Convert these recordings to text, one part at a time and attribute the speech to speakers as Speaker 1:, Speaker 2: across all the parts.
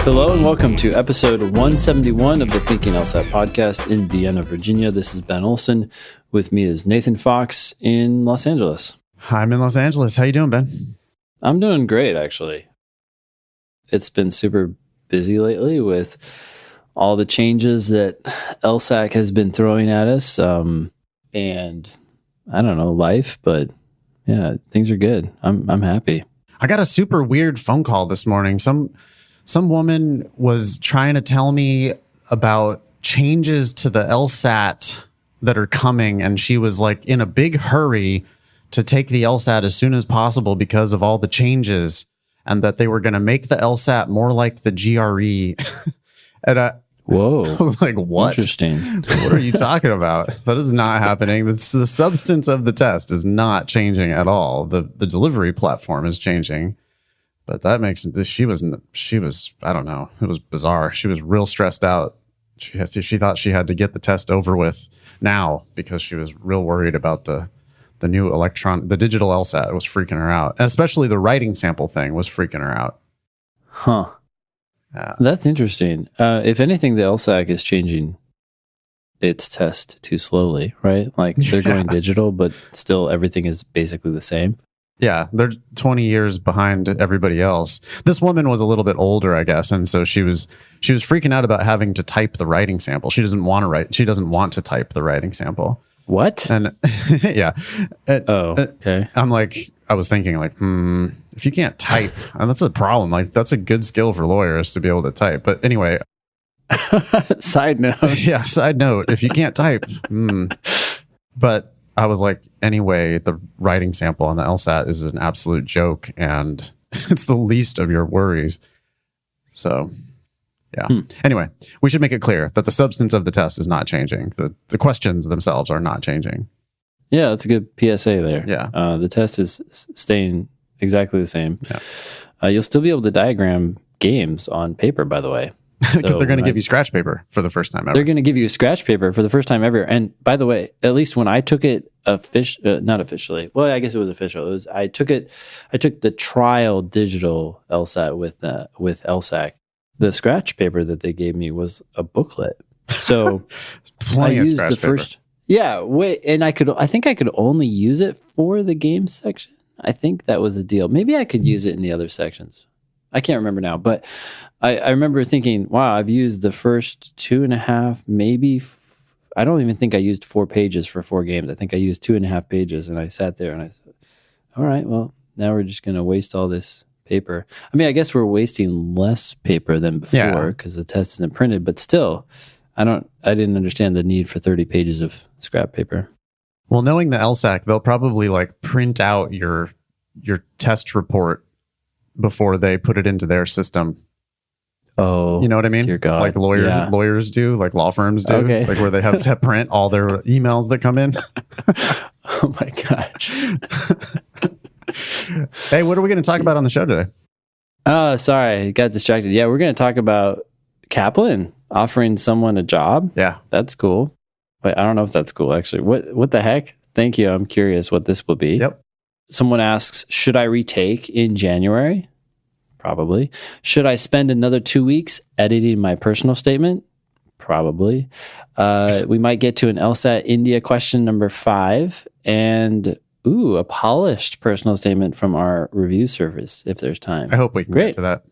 Speaker 1: Hello and welcome to episode 171 of the Thinking LSAT podcast in Vienna, Virginia. This is Ben Olson. With me is Nathan Fox in Los Angeles.
Speaker 2: Hi, I'm in Los Angeles. How you doing, Ben?
Speaker 1: I'm doing great, actually. It's been super busy lately with all the changes that LSAC has been throwing at us. And I don't know, life, but yeah, things are good. I'm happy.
Speaker 2: I got a super weird phone call this morning. Some woman was trying to tell me about changes to the LSAT that are coming, and she was like in a big hurry to take the LSAT as soon as possible because of all the changes, and that they were going to make the LSAT more like the GRE. And I was like, what?
Speaker 1: Interesting.
Speaker 2: What are you talking about? That is not happening. The substance of the test is not changing at all. The delivery platform is changing. But that makes it, she was, I don't know. It was bizarre. She was real stressed out. She thought she had to get the test over with now because she was real worried about the new the digital LSAT. It was freaking her out. And especially the writing sample thing was freaking her out.
Speaker 1: Huh. That's interesting. If anything, the LSAC is changing its test too slowly, right? Like they're going digital, but still everything is basically the same.
Speaker 2: Yeah, they're 20 years behind everybody else. This woman was a little bit older, I guess, and so she was freaking out about having to type the writing sample. She doesn't want to write. She doesn't want to type the writing sample.
Speaker 1: What?
Speaker 2: And yeah.
Speaker 1: Okay.
Speaker 2: I'm like, I was thinking like, if you can't type, and that's a problem. Like that's a good skill for lawyers to be able to type. But anyway.
Speaker 1: Side note.
Speaker 2: Yeah. Side note. If you can't type, but I was like, anyway, the writing sample on the LSAT is an absolute joke, and it's the least of your worries. So, yeah. Anyway, we should make it clear that the substance of the test is not changing. The questions themselves are not changing.
Speaker 1: Yeah, that's a good PSA there.
Speaker 2: Yeah.
Speaker 1: The test is staying exactly the same. Yeah. You'll still be able to diagram games on paper, by the way.
Speaker 2: Because they're going to give you scratch paper for the first time ever.
Speaker 1: They're going to give you a scratch paper for the first time ever. And by the way, at least when I took it not officially. Well, I guess it was official. I took the trial digital LSAT with LSAC. The scratch paper that they gave me was a booklet. So I used the first. Paper. Yeah, wait, and I think I could only use it for the games section. I think that was the deal. Maybe I could use it in the other sections. I can't remember now, but I remember thinking, wow, I've used the first 2.5, maybe. I don't even think I used 4 pages for 4 games. I think I used 2.5 pages, and I sat there and I thought, all right, well, now we're just going to waste all this paper. I mean, I guess we're wasting less paper than before because the test isn't printed, but still, I didn't understand the need for 30 pages of scrap paper.
Speaker 2: Well, knowing the LSAC, they'll probably like print out your test report before they put it into their system.
Speaker 1: Oh,
Speaker 2: you know what I mean?
Speaker 1: Dear God.
Speaker 2: Like lawyers do, like law firms do, like where they have to print all their emails that come in.
Speaker 1: Oh my gosh.
Speaker 2: Hey, what are we going to talk about on the show today?
Speaker 1: Oh, sorry, I got distracted. Yeah, we're going to talk about Kaplan offering someone a job.
Speaker 2: Yeah,
Speaker 1: that's cool. Wait, I don't know if that's cool actually. What the heck? Thank you. I'm curious what this will be.
Speaker 2: Yep.
Speaker 1: Someone asks, should I retake in January? Probably. Should I spend another 2 weeks editing my personal statement? Probably. We might get to an LSAT India question number 5 and a polished personal statement from our review service if there's time.
Speaker 2: I hope we can get to that.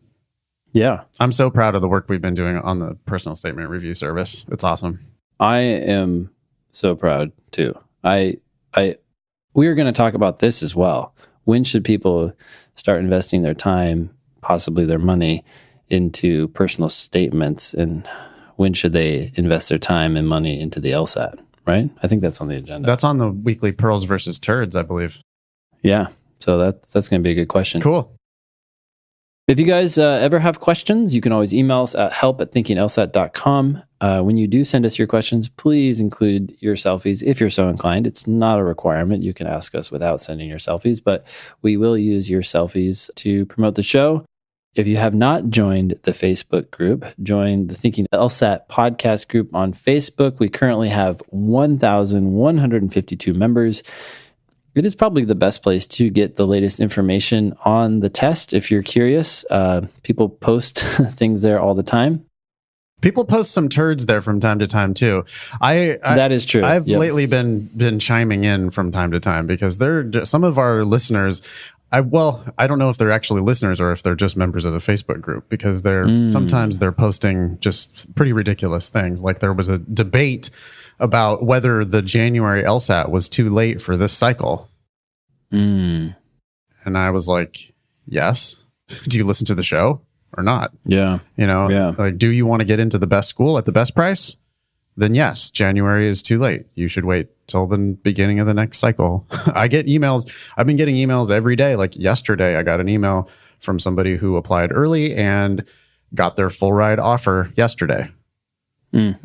Speaker 1: Yeah.
Speaker 2: I'm so proud of the work we've been doing on the personal statement review service. It's awesome.
Speaker 1: I am so proud too. We are going to talk about this as well. When should people start investing their time, possibly their money, into personal statements, and when should they invest their time and money into the LSAT, right? I think that's on the agenda.
Speaker 2: That's on the weekly Pearls versus Turds, I believe.
Speaker 1: Yeah, so that's going to be a good question.
Speaker 2: Cool.
Speaker 1: If you guys ever have questions, you can always email us at help@thinkinglsat.com. When you do send us your questions, please include your selfies if you're so inclined. It's not a requirement. You can ask us without sending your selfies, but we will use your selfies to promote the show. If you have not joined the Facebook group, join the Thinking LSAT podcast group on Facebook. We currently have 1,152 members. It is probably the best place to get the latest information on the test if you're curious. People post things there all the time.
Speaker 2: People post some turds there from time to time too.
Speaker 1: That is true.
Speaker 2: I've lately been chiming in from time to time because some of our listeners. I don't know if they're actually listeners or if they're just members of the Facebook group, because sometimes they're posting just pretty ridiculous things. Like there was a debate about whether the January LSAT was too late for this cycle. And I was like, yes. Do you listen to the show or not?
Speaker 1: Yeah.
Speaker 2: Like, do you want to get into the best school at the best price? Then yes, January is too late. You should wait till the beginning of the next cycle. I get emails. I've been getting emails every day. Like yesterday, I got an email from somebody who applied early and got their full ride offer yesterday.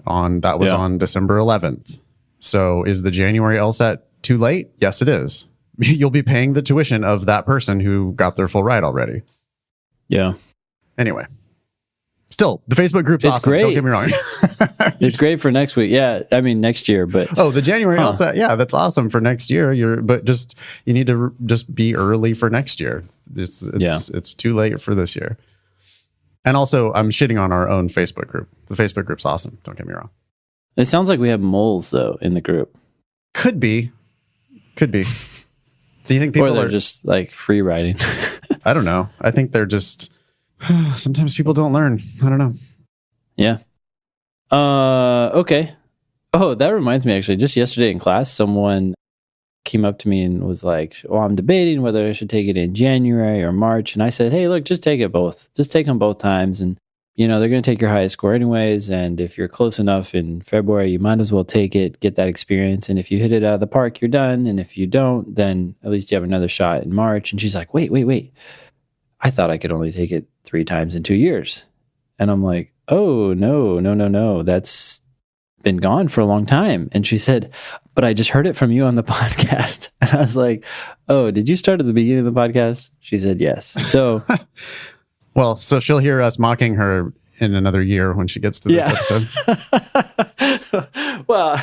Speaker 2: On December 11th. So is the January LSAT too late? Yes, it is. You'll be paying the tuition of that person who got their full ride already.
Speaker 1: Yeah.
Speaker 2: Anyway. Still, the Facebook group's
Speaker 1: it's
Speaker 2: awesome.
Speaker 1: Great.
Speaker 2: Don't get me wrong.
Speaker 1: It's great for next week. Yeah, I mean next year, but
Speaker 2: the January LSAT, yeah, that's awesome for next year. You need to just be early for next year. It's too late for this year. And also, I'm shitting on our own Facebook group. The Facebook group's awesome. Don't get me wrong.
Speaker 1: It sounds like we have moles though in the group.
Speaker 2: Could be. Do you think people
Speaker 1: are just like free riding?
Speaker 2: I don't know. I think they're just. Sometimes people don't learn. I don't know.
Speaker 1: Yeah. Okay. Oh, that reminds me, actually, just yesterday in class, someone came up to me and was like, well, I'm debating whether I should take it in January or March. And I said, hey, look, just take it both. Just take them both times. And, they're going to take your highest score anyways. And if you're close enough in February, you might as well take it, get that experience. And if you hit it out of the park, you're done. And if you don't, then at least you have another shot in March. And she's like, wait. I thought I could only take it 3 times in 2 years. And I'm like, oh, no. That's been gone for a long time. And she said, but I just heard it from you on the podcast. And I was like, oh, did you start at the beginning of the podcast? She said, yes. So,
Speaker 2: well, so she'll hear us mocking her in another year when she gets to this
Speaker 1: episode. Well,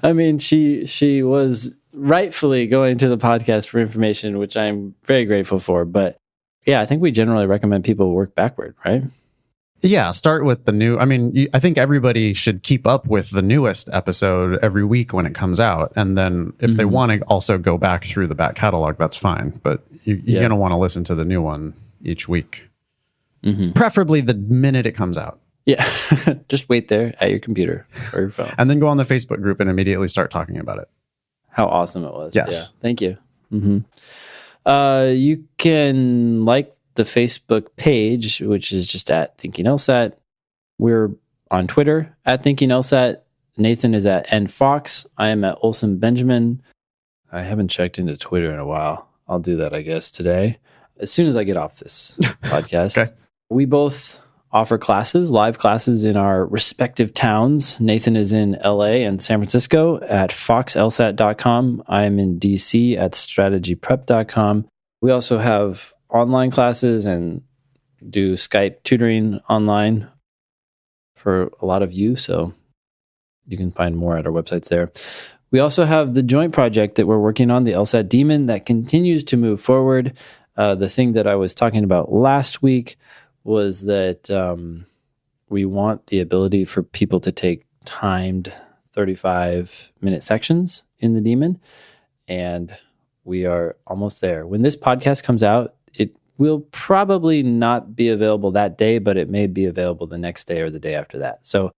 Speaker 1: I mean, she was rightfully going to the podcast for information, which I'm very grateful for. But yeah, I think we generally recommend people work backward, right?
Speaker 2: Yeah, start with the new. I mean, I think everybody should keep up with the newest episode every week when it comes out. And then if they want to also go back through the back catalog, that's fine. But you're going to want to listen to the new one each week. Preferably the minute it comes out.
Speaker 1: Yeah, just wait there at your computer or your phone.
Speaker 2: And then go on the Facebook group and immediately start talking about it.
Speaker 1: How awesome it was.
Speaker 2: Yes.
Speaker 1: Yeah, thank you. You can like the Facebook page, which is just at Thinking LSAT. We're on Twitter at Thinking LSAT. Nathan is at nfox. I am at Olson Benjamin. I haven't checked into Twitter in a while. I'll do that, I guess, today, as soon as I get off this podcast. Okay. We both offer classes, live classes in our respective towns. Nathan is in LA and San Francisco at foxlsat.com. I'm in DC at strategyprep.com. We also have online classes and do Skype tutoring online for a lot of you. So you can find more at our websites there. We also have the joint project that we're working on, the LSAT Demon, that continues to move forward. The thing that I was talking about last week was that we want the ability for people to take timed 35-minute sections in the Demon. And we are almost there. When this podcast comes out, it will probably not be available that day, but it may be available the next day or the day after that. So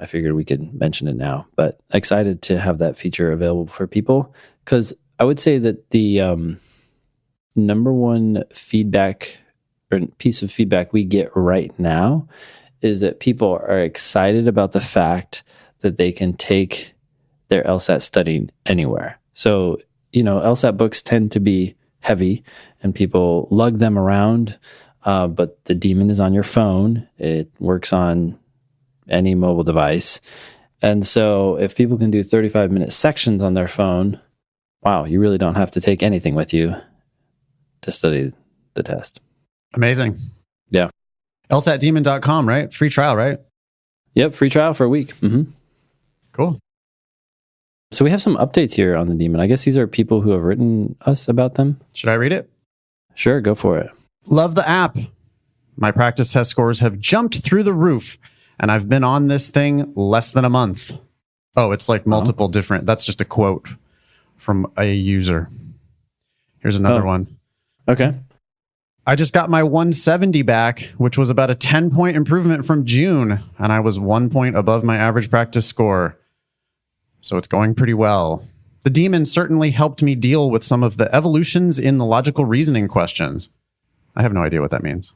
Speaker 1: I figured we could mention it now, but excited to have that feature available for people, because I would say that the number one feedback or piece of feedback we get right now is that people are excited about the fact that they can take their LSAT studying anywhere. So, LSAT books tend to be heavy and people lug them around, but the Demon is on your phone. It works on any mobile device. And so if people can do 35-minute sections on their phone, wow, you really don't have to take anything with you to study the test.
Speaker 2: Amazing.
Speaker 1: Yeah.
Speaker 2: LSATdemon.com, right? Free trial, right?
Speaker 1: Yep. Free trial for a week.
Speaker 2: Cool.
Speaker 1: So we have some updates here on the Demon. I guess these are people who have written us about them.
Speaker 2: Should I read it?
Speaker 1: Sure, go for it.
Speaker 2: Love the app. My practice test scores have jumped through the roof, and I've been on this thing less than a month. Oh, it's like multiple different. That's just a quote from a user. Here's another one.
Speaker 1: Okay.
Speaker 2: I just got my 170 back, which was about a 10-point improvement from June, and I was 1 point above my average practice score. So it's going pretty well. The Demon certainly helped me deal with some of the evolutions in the logical reasoning questions. I have no idea what that means.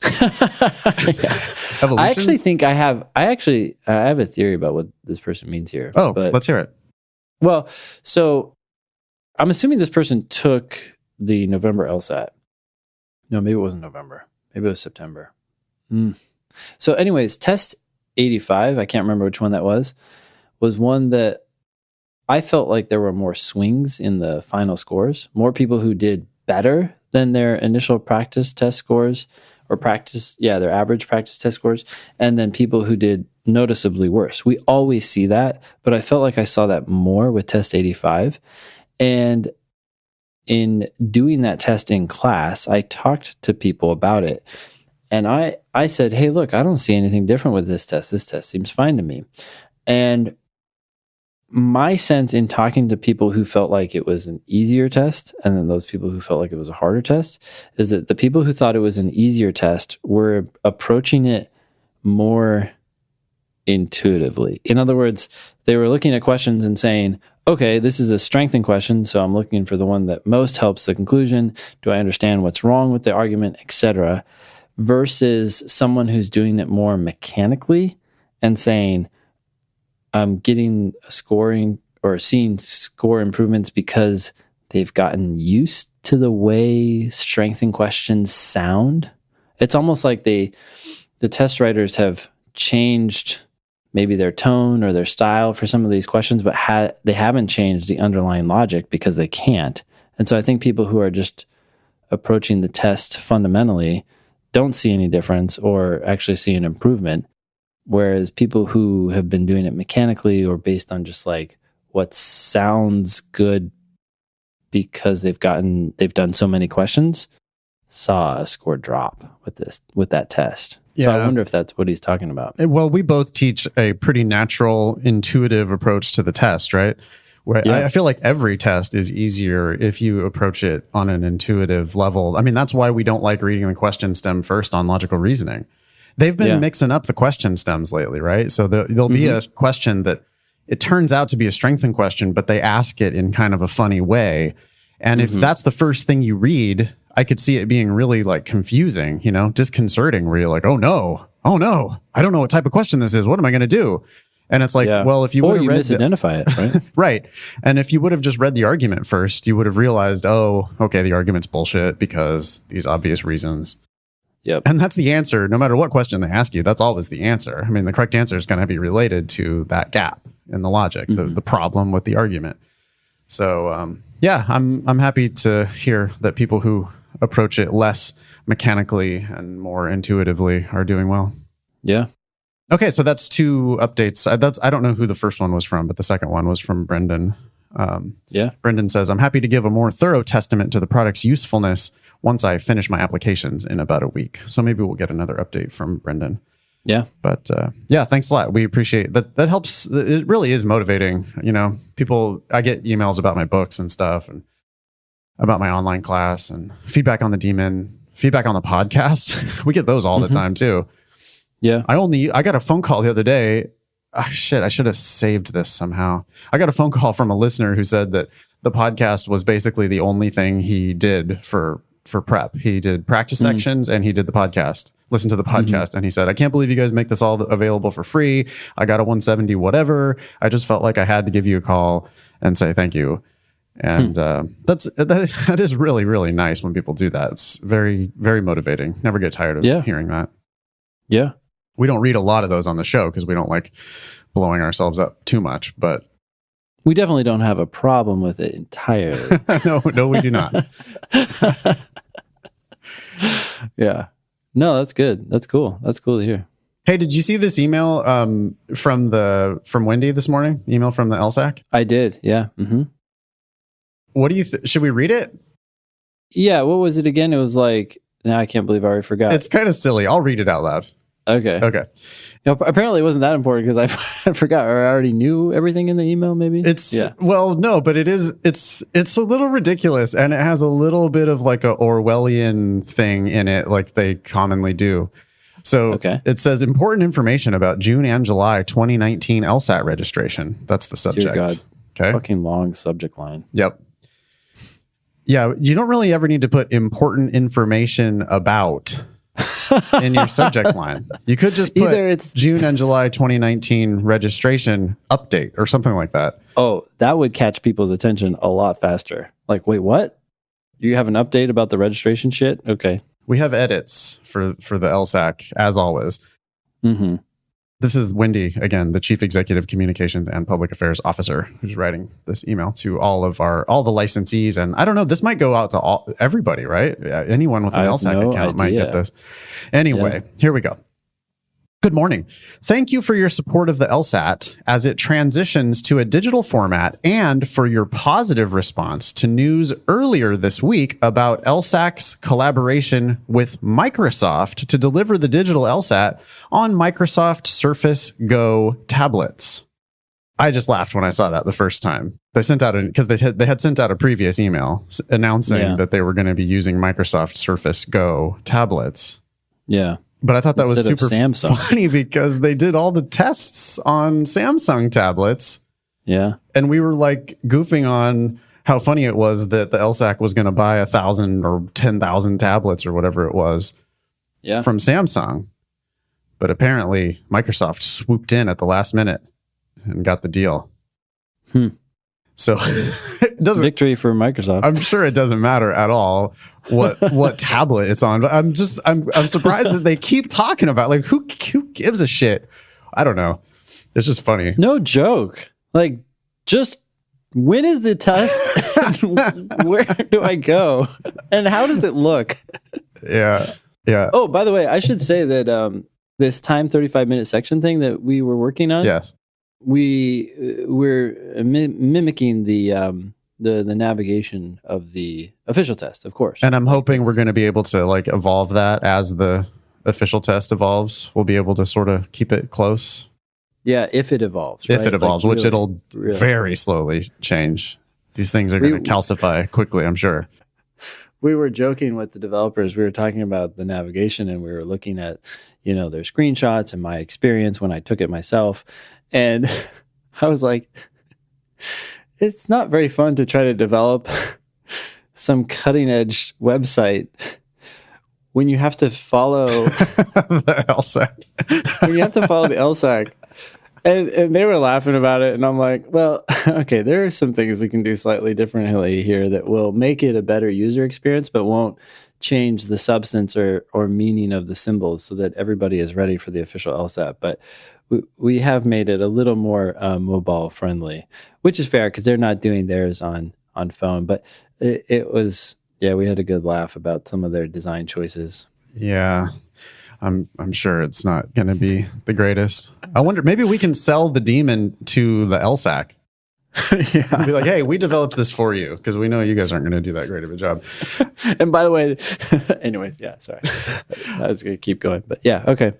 Speaker 1: I actually think I have a theory about what this person means here.
Speaker 2: Oh, let's hear it.
Speaker 1: Well, so I'm assuming this person took the November LSAT. No, maybe it wasn't November. Maybe it was September. So anyways, test 85, I can't remember which one that was one that I felt like there were more swings in the final scores, more people who did better than their initial practice test scores or their average practice test scores, and then people who did noticeably worse. We always see that, but I felt like I saw that more with test 85. And in doing that test in class, I talked to people about it. And I said, hey, look, I don't see anything different with this test. This test seems fine to me. And my sense in talking to people who felt like it was an easier test, and then those people who felt like it was a harder test, is that the people who thought it was an easier test were approaching it more intuitively. In other words, they were looking at questions and saying, okay, this is a strengthened question, so I'm looking for the one that most helps the conclusion. Do I understand what's wrong with the argument, etc.? Versus someone who's doing it more mechanically and saying, I'm getting scoring or seeing score improvements because they've gotten used to the way strengthened questions sound. It's almost like the test writers have changed maybe their tone or their style for some of these questions, but they haven't changed the underlying logic because they can't. And so I think people who are just approaching the test fundamentally don't see any difference or actually see an improvement. Whereas people who have been doing it mechanically or based on just like what sounds good because they've done so many questions, saw a score drop with that test.
Speaker 2: Yeah.
Speaker 1: So I wonder if that's what he's talking about.
Speaker 2: Well, we both teach a pretty natural, intuitive approach to the test, right? Where I feel like every test is easier if you approach it on an intuitive level. I mean, that's why we don't like reading the question stem first on logical reasoning. They've been mixing up the question stems lately, right? So there'll be a question that it turns out to be a strengthened question, but they ask it in kind of a funny way. And if that's the first thing you read, I could see it being really like confusing, disconcerting, where you're like, oh no, I don't know what type of question this is. What am I going to do? And it's like, well, if you would have
Speaker 1: misidentify it, right?
Speaker 2: Right. And if you would have just read the argument first, you would have realized, oh, okay, the argument's bullshit because these obvious reasons.
Speaker 1: Yep.
Speaker 2: And that's the answer. No matter what question they ask you, that's always the answer. I mean, the correct answer is going to be related to that gap in the logic, the problem with the argument. So, I'm happy to hear that people who approach it less mechanically and more intuitively are doing well.
Speaker 1: Yeah.
Speaker 2: Okay, so that's two updates. I don't know who the first one was from, but the second one was from Brendan. Brendan says, I'm happy to give a more thorough testament to the product's usefulness once I finish my applications in about a week. So maybe we'll get another update from Brendan.
Speaker 1: Yeah.
Speaker 2: But thanks a lot. We appreciate that. That helps. It really is motivating. I get emails about my books and stuff and about my online class and feedback on the Demon, feedback on the podcast. We get those all the time too.
Speaker 1: Yeah.
Speaker 2: I got a phone call the other day. I should have saved this somehow. I got a phone call from a listener who said that the podcast was basically the only thing he did for prep. He did practice sections and he did the podcast. Listen to the podcast. And he said, I can't believe you guys make this all available for free. I got a 170, whatever. I just felt like I had to give you a call and say thank you. And that is really, really nice when people do that. It's very, very motivating. Never get tired of hearing that.
Speaker 1: Yeah.
Speaker 2: We don't read a lot of those on the show because we don't like blowing ourselves up too much, but
Speaker 1: we definitely don't have a problem with it entirely.
Speaker 2: No, we do not.
Speaker 1: Yeah. No, that's good. That's cool. That's cool to hear.
Speaker 2: Hey, did you see this email from Wendy this morning? Email from the LSAC?
Speaker 1: I did. Yeah. Mm-hmm.
Speaker 2: What do you should we read it?
Speaker 1: Yeah. What was it again? It was like, now I can't believe I already forgot.
Speaker 2: It's kind of silly. I'll read it out loud.
Speaker 1: Okay. Apparently it wasn't that important because I forgot, or I already knew everything in the email. Maybe
Speaker 2: well, no, but it's a little ridiculous, and it has a little bit of like a Orwellian thing in it, like they commonly do. So It says important information about June and July 2019 LSAT registration. That's the subject.
Speaker 1: Dear God.
Speaker 2: Okay.
Speaker 1: Fucking long subject line.
Speaker 2: Yep. Yeah, you don't really ever need to put important information about in your subject line. You could just put
Speaker 1: Either it's
Speaker 2: June and July 2019 registration update or something like that.
Speaker 1: Oh, that would catch people's attention a lot faster. Like, wait, what? You have an update about the registration shit? Okay.
Speaker 2: We have edits for the LSAC, as always.
Speaker 1: Mm-hmm.
Speaker 2: This is Wendy, again, the Chief Executive Communications and Public Affairs Officer, who's writing this email to all the licensees. And I don't know, this might go out to everybody, right? Anyone with an LSAC account might get this. Anyway, Here we go. Good morning. Thank you for your support of the LSAT as it transitions to a digital format, and for your positive response to news earlier this week about LSAC's collaboration with Microsoft to deliver the digital LSAT on Microsoft Surface Go tablets. I just laughed when I saw that the first time. They sent out because they had sent out a previous email announcing that they were going to be using Microsoft Surface Go tablets.
Speaker 1: Yeah.
Speaker 2: But I thought that was super
Speaker 1: Samsung.
Speaker 2: funny because they did all the tests on Samsung tablets.
Speaker 1: Yeah.
Speaker 2: And we were like goofing on how funny it was that the LSAC was going to buy 1,000 or 10,000 tablets or whatever it was from Samsung. But apparently Microsoft swooped in at the last minute and got the deal. So it doesn't
Speaker 1: victory for Microsoft.
Speaker 2: I'm sure it doesn't matter at all what tablet it's on, but I'm surprised that they keep talking about, like, who gives a shit? I don't know. It's just funny.
Speaker 1: No joke. Like, just when is the test? Where do I go? And how does it look?
Speaker 2: Yeah.
Speaker 1: Oh, by the way, I should say that this time 35-minute section thing that we were working on.
Speaker 2: Yes.
Speaker 1: We're mimicking the navigation of the official test, of course.
Speaker 2: And I'm hoping we're going to be able to like evolve that as the official test evolves. We'll be able to sort of keep it close.
Speaker 1: Yeah, if it evolves.
Speaker 2: If it evolves, like, which it'll very slowly change. These things are going to calcify quickly, I'm sure.
Speaker 1: We were joking with the developers. We were talking about the navigation, and we were looking at, their screenshots and my experience when I took it myself. And I was like, it's not very fun to try to develop some cutting edge website when you have to follow
Speaker 2: the LSAC.
Speaker 1: When you have to follow the LSAC. And they were laughing about it. And I'm like, well, okay, there are some things we can do slightly differently here that will make it a better user experience, but won't change the substance or meaning of the symbols so that everybody is ready for the official LSAT. But we have made it a little more mobile friendly, which is fair because they're not doing theirs on phone. But it was, we had a good laugh about some of their design choices.
Speaker 2: Yeah, I'm sure it's not going to be the greatest. I wonder, maybe we can sell the demon to the LSAC.
Speaker 1: Yeah.
Speaker 2: Be like, hey, we developed this for you because we know you guys aren't going to do that great of a job.
Speaker 1: And by the way, anyways, sorry. I was going to keep going, but okay.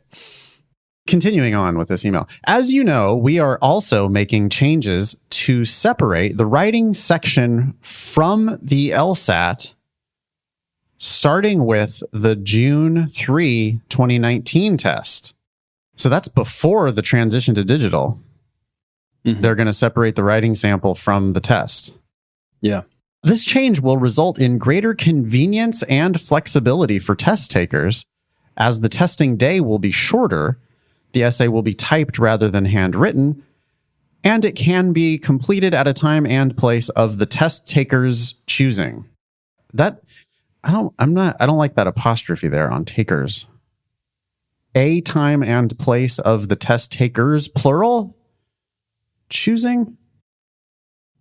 Speaker 2: Continuing on with this email. As you know, we are also making changes to separate the writing section from the LSAT, starting with the June 3, 2019 test. So that's before the transition to digital. Mm-hmm. They're going to separate the writing sample from the test.
Speaker 1: Yeah.
Speaker 2: This change will result in greater convenience and flexibility for test takers, as the testing day will be shorter. The essay will be typed rather than handwritten, and it can be completed at a time and place of the test taker's choosing. That I don't like that apostrophe there on takers. A time and place of the test takers, plural, choosing.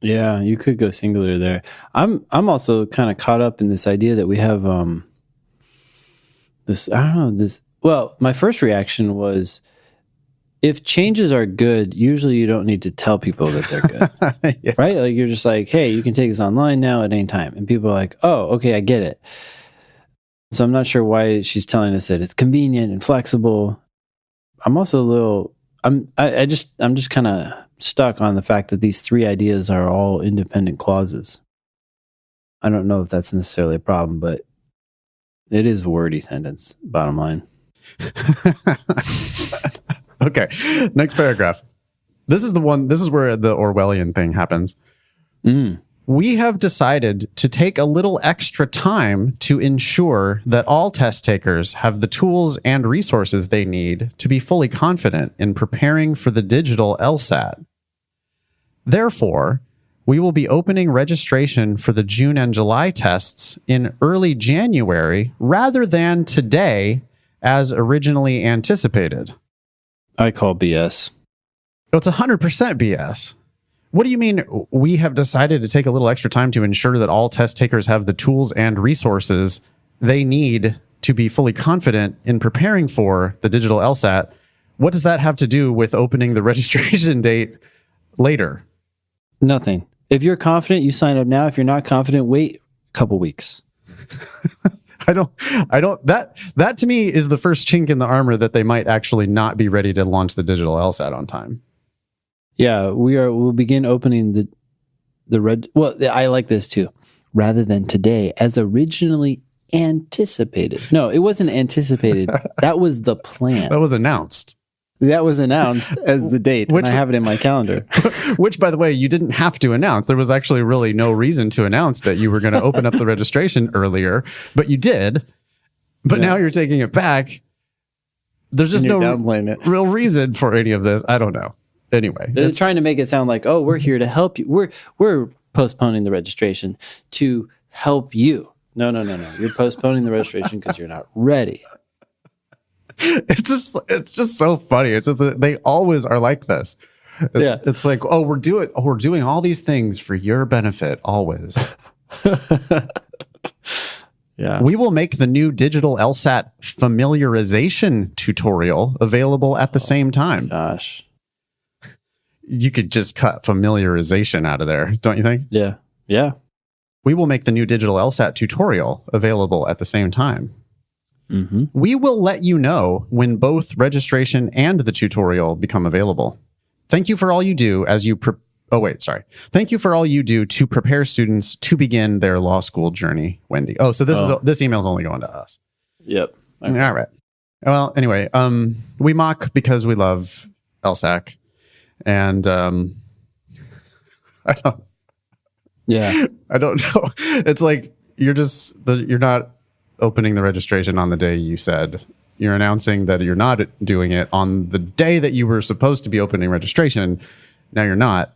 Speaker 1: Yeah, you could go singular there. I'm also kind of caught up in this idea that we have this. Well, my first reaction was if changes are good, usually you don't need to tell people that they're good,
Speaker 2: Yeah.
Speaker 1: right? Like you're just like, hey, you can take this online now at any time. And people are like, oh, okay, I get it. So I'm not sure why she's telling us that it's convenient and flexible. I'm also a little, I'm just kind of stuck on the fact that these three ideas are all independent clauses. I don't know if that's necessarily a problem, but it is a wordy sentence, bottom line.
Speaker 2: Okay. Next paragraph. This is where the Orwellian thing happens. We have decided to take a little extra time to ensure that all test takers have the tools and resources they need to be fully confident in preparing for the digital LSAT. Therefore, we will be opening registration for the June and July tests in early January rather than today as originally anticipated.
Speaker 1: I call BS.
Speaker 2: It's 100% BS. What do you mean we have decided to take a little extra time to ensure that all test takers have the tools and resources they need to be fully confident in preparing for the digital LSAT? What does that have to do with opening the registration date later?
Speaker 1: Nothing. If you're confident, you sign up now. If you're not confident, wait a couple weeks.
Speaker 2: That to me is the first chink in the armor that they might actually not be ready to launch the digital LSAT on time.
Speaker 1: Yeah, we'll begin opening I like this too. Rather than today, as originally anticipated. No, it wasn't anticipated. That was the plan.
Speaker 2: That was announced.
Speaker 1: That was announced as the date, and I have it in my calendar.
Speaker 2: Which, by the way, you didn't have to announce. There was actually really no reason to announce that you were going to open up the registration earlier, but you did. But now you're taking it back. There's just no real reason for any of this. I don't know. Anyway,
Speaker 1: they're trying to make it sound like, oh, we're here to help you. We're postponing the registration to help you. No. You're postponing the registration because you're not ready.
Speaker 2: It's just so funny. They always are like this. It's like, oh, we're doing all these things for your benefit always.
Speaker 1: Yeah.
Speaker 2: We will make the new digital LSAT familiarization tutorial available at the same time.
Speaker 1: Gosh.
Speaker 2: You could just cut familiarization out of there, don't you think?
Speaker 1: Yeah. Yeah.
Speaker 2: We will make the new digital LSAT tutorial available at the same time.
Speaker 1: Mm-hmm.
Speaker 2: We will let you know when both registration and the tutorial become available. Thank you for all you do Thank you for all you do to prepare students to begin their law school journey, Wendy. Oh, so this email is only going to us.
Speaker 1: Yep.
Speaker 2: Okay. All right. Well, anyway, we mock because we love LSAC, and I don't know. It's like you're not opening the registration on the day you said. You're announcing that you're not doing it on the day that you were supposed to be opening registration. Now you're not.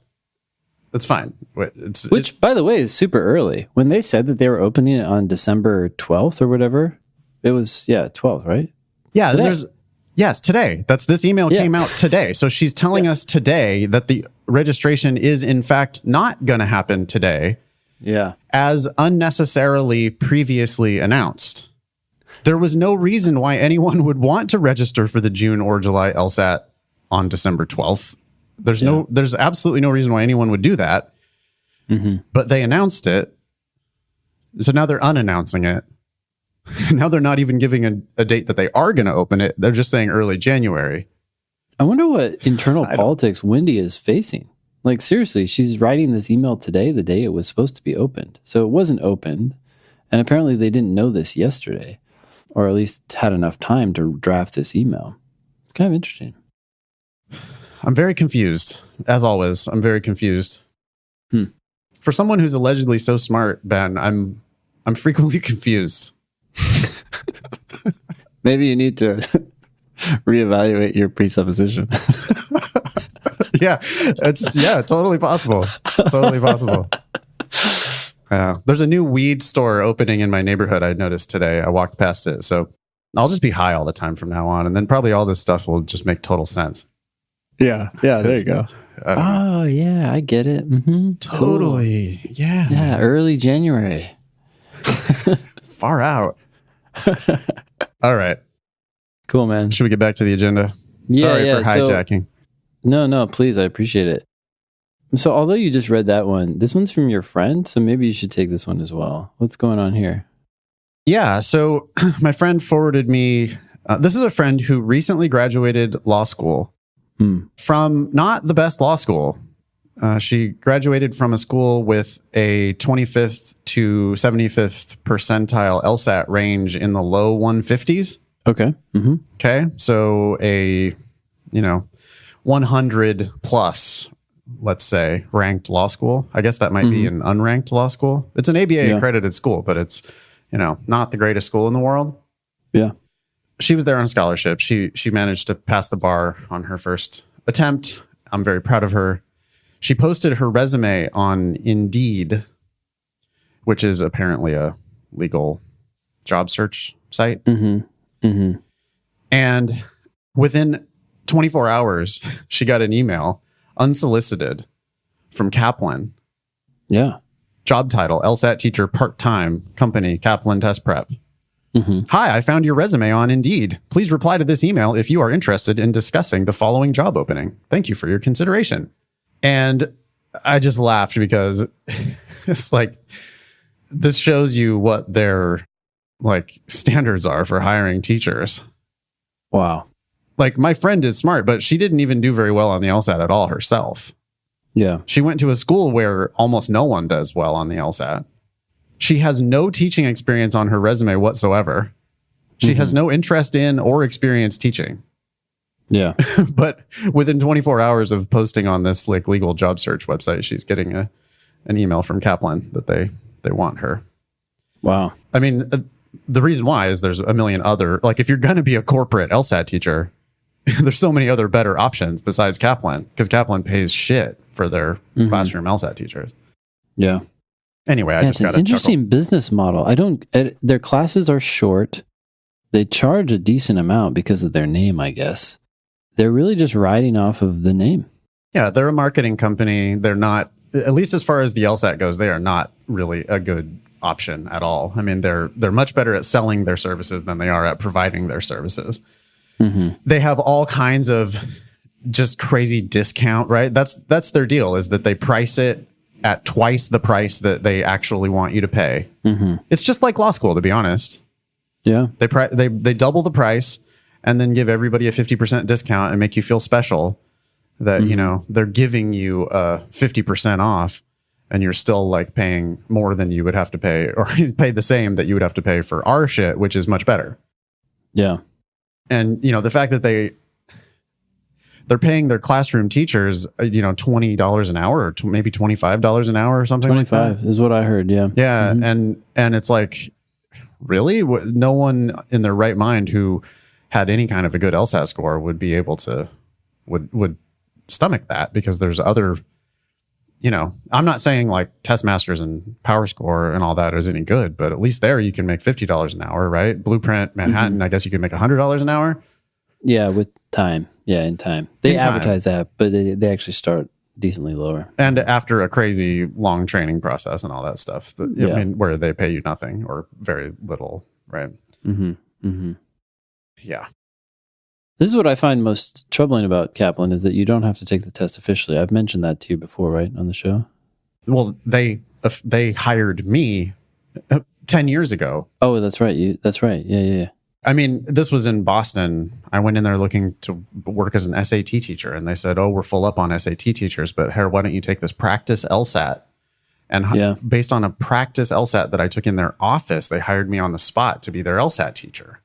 Speaker 2: That's fine.
Speaker 1: Which, by the way, is super early. When they said that they were opening it on December 12th or whatever, it was, 12th, right?
Speaker 2: Yeah, today. This email came out today. So she's telling us today that the registration is, in fact, not going to happen today.
Speaker 1: Yeah.
Speaker 2: As unnecessarily previously announced. There was no reason why anyone would want to register for the June or July LSAT on December 12th. There's absolutely no reason why anyone would do that. Mm-hmm. But they announced it. So now they're unannouncing it. Now they're not even giving a date that they are going to open it. They're just saying early January.
Speaker 1: I wonder what internal politics Wendy is facing. Like, seriously, she's writing this email today, the day it was supposed to be opened. So it wasn't opened. And apparently they didn't know this yesterday, or at least had enough time to draft this email. It's kind of interesting.
Speaker 2: I'm very confused. As always, I'm very confused. For someone who's allegedly so smart, Ben, I'm frequently confused.
Speaker 1: Maybe you need to reevaluate your presupposition.
Speaker 2: It's totally possible. Totally possible. There's a new weed store opening in my neighborhood. I noticed today. I walked past it. So I'll just be high all the time from now on. And then probably all this stuff will just make total sense.
Speaker 1: Yeah. Yeah. There you go. Oh, yeah. I get it. Mm-hmm.
Speaker 2: Totally. Cool. Yeah.
Speaker 1: Yeah. Early January.
Speaker 2: Far out. All right.
Speaker 1: Cool, man.
Speaker 2: Should we get back to the agenda? Sorry for hijacking.
Speaker 1: No, please. I appreciate it. So although you just read that one, this one's from your friend. So maybe you should take this one as well. What's going on here?
Speaker 2: Yeah. So my friend forwarded me. This is a friend who recently graduated law school from not the best law school. She graduated from a school with a 25th to 75th percentile LSAT range in the low 150s.
Speaker 1: Okay. Mm-hmm.
Speaker 2: Okay. So a, 100 plus, let's say, ranked law school. I guess that might be an unranked law school. It's an ABA accredited school, but it's, not the greatest school in the world.
Speaker 1: Yeah.
Speaker 2: She was there on a scholarship. She managed to pass the bar on her first attempt. I'm very proud of her. She posted her resume on Indeed, which is apparently a legal job search site.
Speaker 1: Mm-hmm. Mm-hmm.
Speaker 2: And within 24 hours, she got an email, unsolicited, from Kaplan.
Speaker 1: Yeah.
Speaker 2: Job title, LSAT teacher part-time, company, Kaplan test prep.
Speaker 1: Mm-hmm.
Speaker 2: Hi, I found your resume on Indeed. Please reply to this email if you are interested in discussing the following job opening. Thank you for your consideration. And I just laughed because it's like, this shows you what their standards are for hiring teachers.
Speaker 1: Wow.
Speaker 2: Like, my friend is smart, but she didn't even do very well on the LSAT at all herself.
Speaker 1: Yeah.
Speaker 2: She went to a school where almost no one does well on the LSAT. She has no teaching experience on her resume whatsoever. She has no interest in or experience teaching.
Speaker 1: Yeah.
Speaker 2: But within 24 hours of posting on this legal job search website, she's getting an email from Kaplan that they want her.
Speaker 1: Wow.
Speaker 2: I mean, the reason why is there's a million other, if you're going to be a corporate LSAT teacher, there's so many other better options besides Kaplan, because Kaplan pays shit for their classroom LSAT teachers.
Speaker 1: Yeah.
Speaker 2: Anyway, I just got
Speaker 1: an interesting business model. Their classes are short. They charge a decent amount because of their name, I guess. They're really just riding off of the name.
Speaker 2: Yeah, they're a marketing company. They're not, at least as far as the LSAT goes, they are not really a good option at all. I mean, they're much better at selling their services than they are at providing their services. Mm-hmm. They have all kinds of just crazy discount, right? That's their deal, is that they price it at twice the price that they actually want you to pay. Mm-hmm. It's just like law school, to be honest.
Speaker 1: Yeah.
Speaker 2: They double the price and then give everybody a 50% discount and make you feel special that, they're giving you 50% off, and you're still paying more than you would have to pay, or pay the same that you would have to pay for our shit, which is much better.
Speaker 1: Yeah.
Speaker 2: And, the fact that they're paying their classroom teachers, $20 an hour, or maybe $25 an hour or something like that.
Speaker 1: 25 is what I heard. Yeah.
Speaker 2: Yeah. Mm-hmm. And it's like, really? No one in their right mind who had any kind of a good LSAT score would be able to, would stomach that, because there's other, I'm not saying Test Masters and Power Score and all that is any good, but at least there you can make $50 an hour, right? Blueprint, Manhattan, I guess you can make $100 an hour.
Speaker 1: Yeah, with time. Yeah, in time. They advertise that, but they actually start decently lower.
Speaker 2: And after a crazy long training process and all that stuff, I mean, where they pay you nothing or very little, right?
Speaker 1: Mm-hmm. Mm-hmm.
Speaker 2: Yeah.
Speaker 1: This is what I find most troubling about Kaplan, is that you don't have to take the test officially. I've mentioned that to you before, right, on the show?
Speaker 2: Well, they hired me 10 years ago.
Speaker 1: Oh, that's right. That's right. Yeah.
Speaker 2: I mean, this was in Boston. I went in there looking to work as an SAT teacher, and they said, "Oh, we're full up on SAT teachers, but here, why don't you take this practice LSAT?" And based on a practice LSAT that I took in their office, they hired me on the spot to be their LSAT teacher.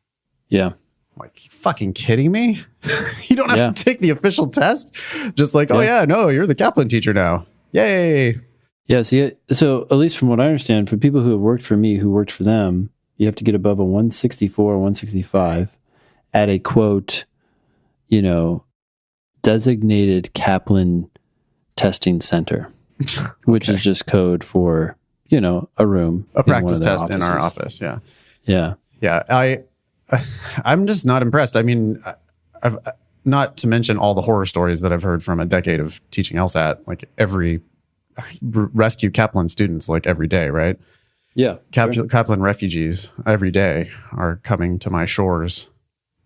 Speaker 1: Yeah.
Speaker 2: I'm like, you fucking kidding me? You don't have to take the official test? Just oh yeah, no, you're the Kaplan teacher now. Yay.
Speaker 1: Yeah, so at least from what I understand, for people who have worked for me, who worked for them, you have to get above a 164 or 165 at a, quote, designated Kaplan testing center, which is just code for, a room.
Speaker 2: A practice test in our office. Yeah.
Speaker 1: Yeah.
Speaker 2: Yeah. I'm just not impressed. I mean, I've not to mention all the horror stories that I've heard from a decade of teaching LSAT, rescue Kaplan students every day, right?
Speaker 1: Yeah.
Speaker 2: Kaplan refugees every day are coming to my shores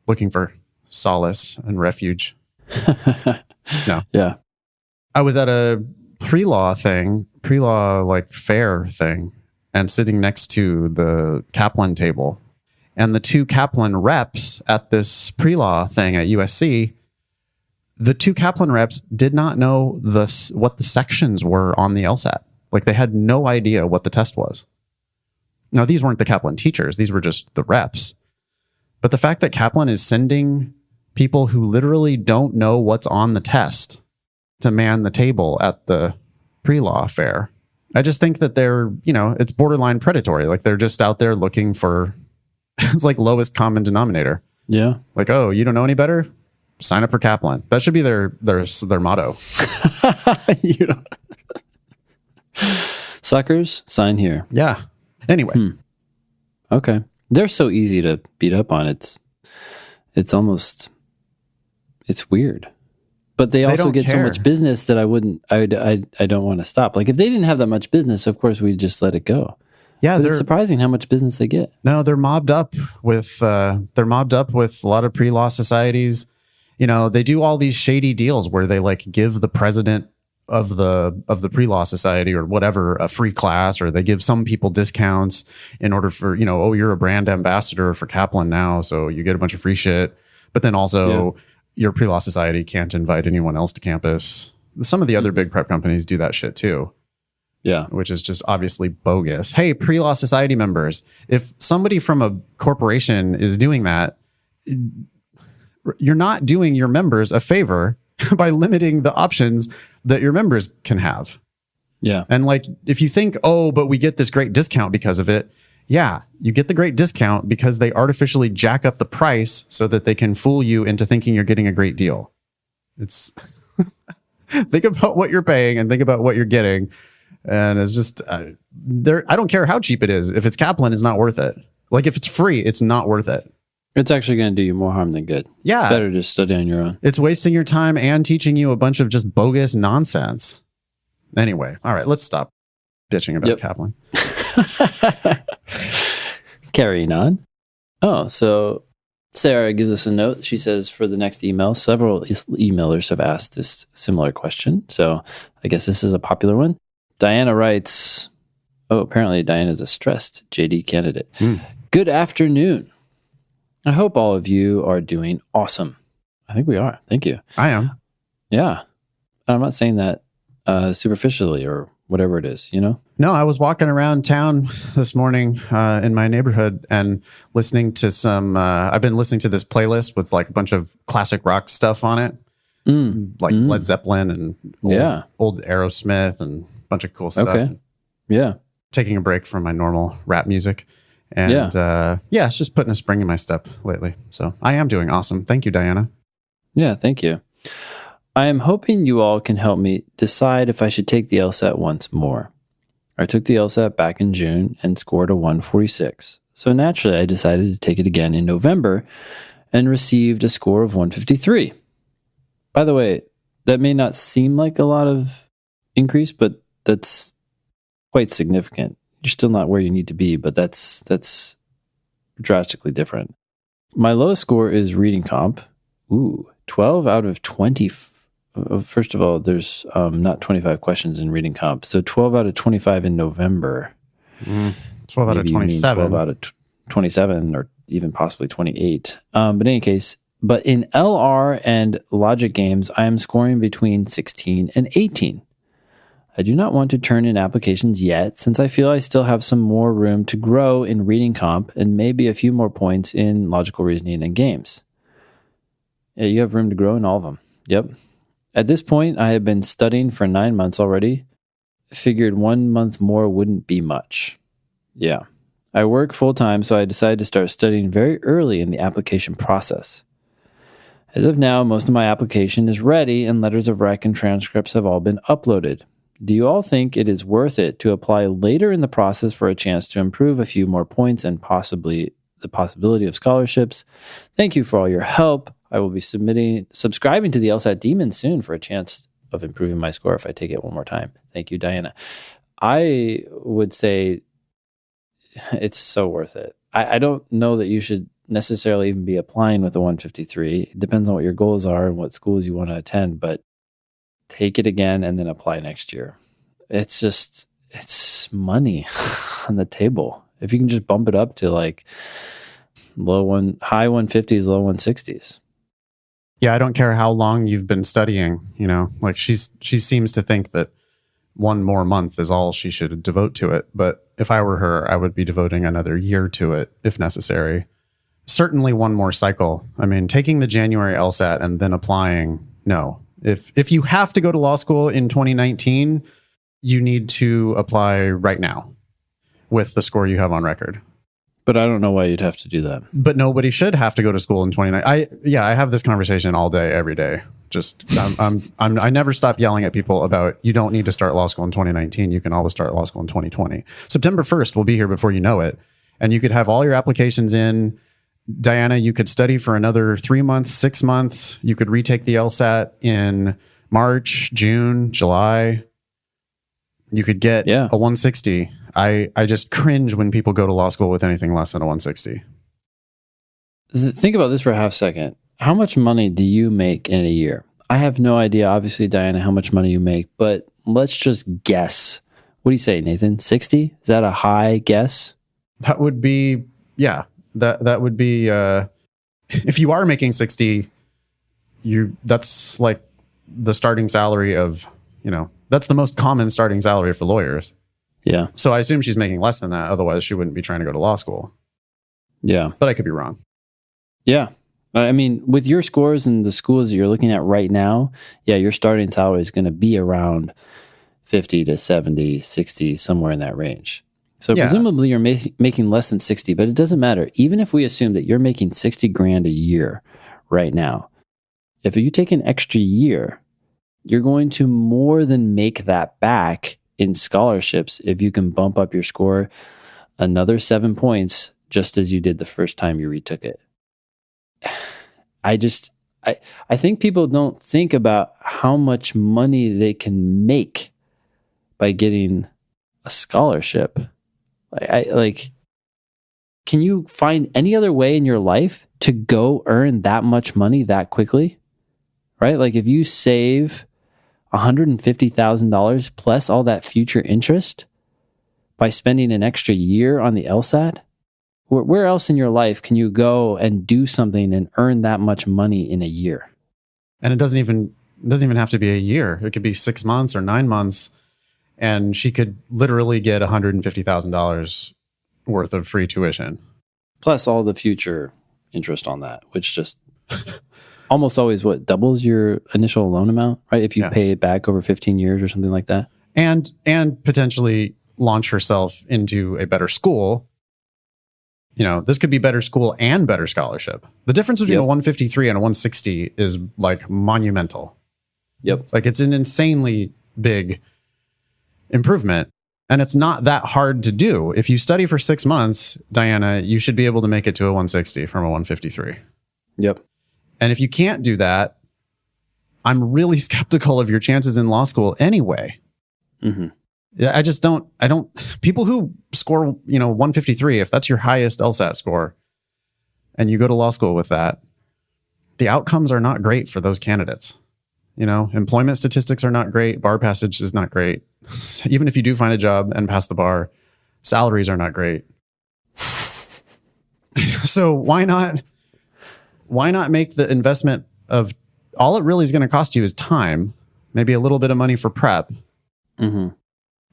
Speaker 2: looking for solace and refuge. No.
Speaker 1: Yeah.
Speaker 2: I was at a pre-law like fair thing, and sitting next to the Kaplan table. And the two Kaplan reps at this pre-law thing at USC, the two Kaplan reps did not know what the sections were on the LSAT. Like, they had no idea what the test was. Now, these weren't the Kaplan teachers. These were just the reps. But the fact that Kaplan is sending people who literally don't know what's on the test to man the table at the pre-law fair, I just think that they're, it's borderline predatory. Like, they're just out there looking for, it's like lowest common denominator.
Speaker 1: Yeah.
Speaker 2: Like, oh, you don't know any better? Sign up for Kaplan. That should be their motto.
Speaker 1: You don't. Suckers, sign here.
Speaker 2: Yeah. Anyway.
Speaker 1: Okay. They're so easy to beat up on. It's weird. But they also get so much business that I don't want to stop. Like, if they didn't have that much business, of course we'd just let it go.
Speaker 2: Yeah,
Speaker 1: but it's surprising how much business they get.
Speaker 2: No, they're mobbed up with a lot of pre-law societies. They do all these shady deals where they like give the president of the pre-law society or whatever a free class, or they give some people discounts in order for, oh, you're a brand ambassador for Kaplan now, so you get a bunch of free shit. But then also your pre-law society can't invite anyone else to campus. Some of the other big prep companies do that shit too.
Speaker 1: Yeah.
Speaker 2: Which is just obviously bogus. Hey, pre-law society members, if somebody from a corporation is doing that, you're not doing your members a favor by limiting the options that your members can have.
Speaker 1: Yeah.
Speaker 2: And like, if you think, oh, but we get this great discount because of it. Yeah, you get the great discount because they artificially jack up the price so that they can fool you into thinking you're getting a great deal. It's think about what you're paying and think about what you're getting. And it's just, I don't care how cheap it is. If it's Kaplan, it's not worth it. Like, if it's free, it's not worth it.
Speaker 1: It's actually going to do you more harm than good.
Speaker 2: Yeah.
Speaker 1: It's better to study on your own.
Speaker 2: It's wasting your time and teaching you a bunch of just bogus nonsense. Anyway, all right, let's stop bitching about Kaplan.
Speaker 1: Carrying on. Oh, so Sarah gives us a note. She says for the next email, several emailers have asked this similar question. So I guess this is a popular one. Diana writes, apparently Diana's a stressed JD candidate. Good afternoon. I hope all of you are doing awesome. I think we are. Thank you.
Speaker 2: I am.
Speaker 1: Yeah. I'm not saying that superficially or whatever it is,
Speaker 2: No, I was walking around town this morning in my neighborhood and listening to I've been listening to this playlist with like a bunch of classic rock stuff on it. Like Led Zeppelin and old Aerosmith and a bunch of cool stuff.
Speaker 1: Okay. Yeah.
Speaker 2: Taking a break from my normal rap music. And it's just putting a spring in my step lately. So I am doing awesome. Thank you, Diana.
Speaker 1: Yeah, thank you. I am hoping you all can help me decide if I should take the LSAT once more. I took the LSAT back in June and scored a 146. So naturally, I decided to take it again in November and received a score of 153. By the way, that may not seem like a lot of increase, but that's quite significant. You're still not where you need to be, but that's drastically different. My lowest score is reading comp. 12 out of 20. First of all, there's not 25 questions in reading comp. So 12 out of 25 in November.
Speaker 2: 12 out of 27.
Speaker 1: 12 out of 27 or even possibly 28. But in any case, but in LR and logic games, I am scoring between 16 and 18. I do not want to turn in applications yet, since I feel I still have some more room to grow in reading comp and maybe a few more points in logical reasoning and games. Yeah, you have room to grow in all of them. Yep. At this point, I have been studying for 9 months already. Figured 1 month more wouldn't be much. Yeah. I work full time, so I decided to start studying very early in the application process. As of now, most of my application is ready and letters of rec and transcripts have all been uploaded. Do you all think it is worth it to apply later in the process for a chance to improve a few more points and possibly the possibility of scholarships? Thank you for all your help. I will be subscribing to the LSAT Demon soon for a chance of improving my score if I take it one more time. Thank you, Diana. I would say it's so worth it. I don't know that you should necessarily even be applying with a 153. It depends on what your goals are and what schools you want to attend, but take it again and then apply next year. It's money on the table. If you can just bump it up to like high 150s, low 160s.
Speaker 2: Yeah, I don't care how long you've been studying, like she seems to think that one more month is all she should devote to it. But if I were her, I would be devoting another year to it if necessary. Certainly one more cycle. I mean, taking the January LSAT and then applying, no. If you have to go to law school in 2019, you need to apply right now with the score you have on record.
Speaker 1: But I don't know why you'd have to do that.
Speaker 2: But nobody should have to go to school in 2019. I have this conversation all day, every day. Just I never stop yelling at people about you don't need to start law school in 2019. You can always start law school in 2020. September 1st will be here before you know it, and you could have all your applications in. Diana, you could study for another 3 months, 6 months. You could retake the LSAT in March, June, July. You could get a 160. I just cringe when people go to law school with anything less than a 160.
Speaker 1: Think about this for a half second. How much money do you make in a year? I have no idea, obviously, Diana, how much money you make, but let's just guess. What do you say, Nathan? 60? Is that a high guess?
Speaker 2: That would be, yeah. That would be, if you are making 60, that's like the starting salary of, that's the most common starting salary for lawyers.
Speaker 1: Yeah.
Speaker 2: So I assume she's making less than that. Otherwise, she wouldn't be trying to go to law school.
Speaker 1: Yeah.
Speaker 2: But I could be wrong.
Speaker 1: Yeah. I mean, with your scores and the schools that you're looking at right now, yeah, your starting salary is going to be around 50 to 70, 60, somewhere in that range. So presumably you're making less than 60, but it doesn't matter. Even if we assume that you're making 60 grand a year right now, if you take an extra year, you're going to more than make that back in scholarships if you can bump up your score another 7 points, just as you did the first time you retook it. I think people don't think about how much money they can make by getting a scholarship. Can you find any other way in your life to go earn that much money that quickly? Right? Like if you save $150,000 plus all that future interest by spending an extra year on the LSAT, where else in your life can you go and do something and earn that much money in a year?
Speaker 2: And it doesn't even have to be a year. It could be 6 months or 9 months. And she could literally get $150,000 worth of free tuition.
Speaker 1: Plus all the future interest on that, which just almost always doubles your initial loan amount, right? If you pay it back over 15 years or something like that.
Speaker 2: And potentially launch herself into a better school. This could be better school and better scholarship. The difference between a 153 and a 160 is like monumental.
Speaker 1: Yep.
Speaker 2: Like it's an insanely big improvement. And it's not that hard to do. If you study for 6 months, Diana, you should be able to make it to a 160 from a 153.
Speaker 1: Yep.
Speaker 2: And if you can't do that, I'm really skeptical of your chances in law school anyway.
Speaker 1: Mm-hmm.
Speaker 2: Yeah, I don't, people who score, 153, if that's your highest LSAT score and you go to law school with that, the outcomes are not great for those candidates. Employment statistics are not great. Bar passage is not great. Even if you do find a job and pass the bar, salaries are not great. So why not make the investment of all it really is going to cost you is time, maybe a little bit of money for prep.
Speaker 1: Mm-hmm.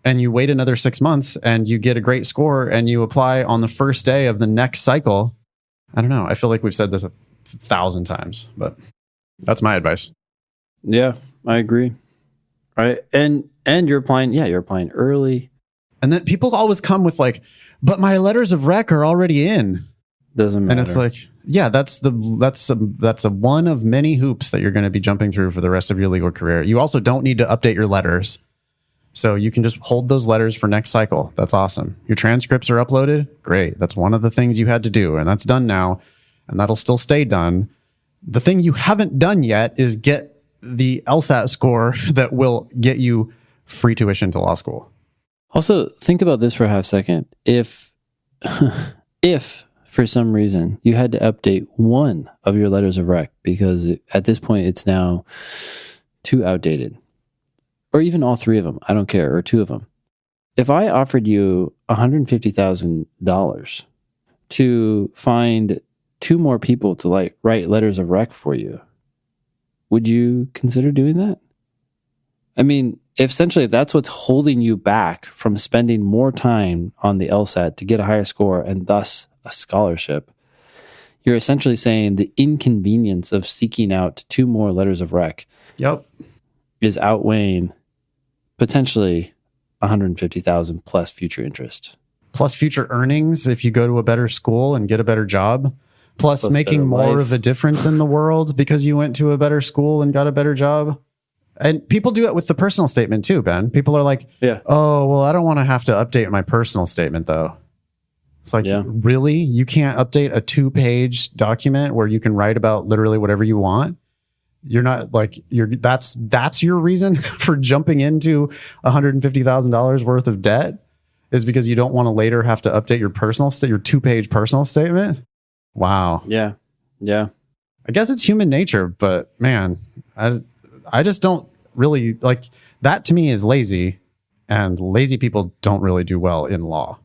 Speaker 2: And you wait another 6 months and you get a great score and you apply on the first day of the next cycle. I don't know. I feel like we've said this 1,000 times, but that's my advice.
Speaker 1: Yeah, I agree. Right. And you're applying early.
Speaker 2: And then people always come with like, but my letters of rec are already in.
Speaker 1: Doesn't matter.
Speaker 2: And it's like, yeah, that's a one of many hoops that you're going to be jumping through for the rest of your legal career. You also don't need to update your letters. So you can just hold those letters for next cycle. That's awesome. Your transcripts are uploaded. Great. That's one of the things you had to do. And that's done now. And that'll still stay done. The thing you haven't done yet is get the LSAT score that will get you free tuition to law school.
Speaker 1: Also, think about this for a half second. If for some reason you had to update one of your letters of rec because at this point it's now too outdated, or even all three of them, I don't care, or two of them. If I offered you $150,000 to find two more people to write letters of rec for you, would you consider doing that? I mean, if that's what's holding you back from spending more time on the LSAT to get a higher score and thus a scholarship, you're essentially saying the inconvenience of seeking out two more letters of rec is outweighing potentially $150,000 plus future interest.
Speaker 2: Plus future earnings if you go to a better school and get a better job. Plus making more of a difference in the world because you went to a better school and got a better job. And people do it with the personal statement too, Ben. People are like, oh, well, I don't want to have to update my personal statement though. It's like, really? You can't update a 2-page document where you can write about literally whatever you want? You're not like, that's your reason for jumping into $150,000 worth of debt is because you don't want to later have to update your your 2-page personal statement? Wow.
Speaker 1: Yeah.
Speaker 2: I guess it's human nature, but man, I just don't really like that. To me is lazy, and lazy people don't really do well in law.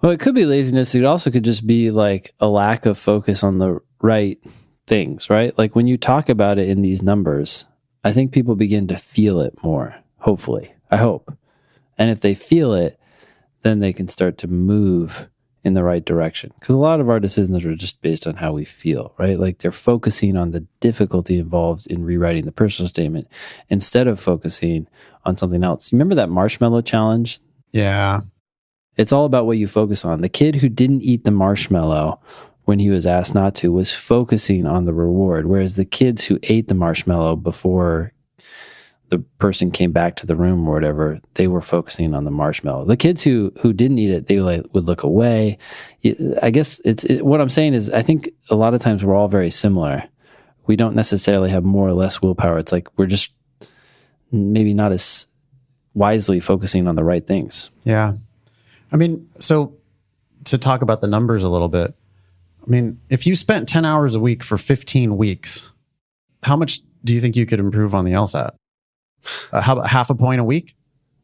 Speaker 1: Well, it could be laziness. It also could just be like a lack of focus on the right things, right? Like when you talk about it in these numbers, I think people begin to feel it more, hopefully. I hope. And if they feel it, then they can start to move in the right direction. Because a lot of our decisions are just based on how we feel, right? Like they're focusing on the difficulty involved in rewriting the personal statement instead of focusing on something else. You remember that marshmallow challenge?
Speaker 2: Yeah.
Speaker 1: It's all about what you focus on. The kid who didn't eat the marshmallow when he was asked not to was focusing on the reward, whereas the kids who ate the marshmallow before the person came back to the room or whatever, they were focusing on the marshmallow. The kids who didn't eat it, they would look away. I guess what I'm saying is I think a lot of times we're all very similar. We don't necessarily have more or less willpower. It's like we're just maybe not as wisely focusing on the right things.
Speaker 2: Yeah. I mean, so to talk about the numbers a little bit, I mean, if you spent 10 hours a week for 15 weeks, how much do you think you could improve on the LSAT? How about half a point a week?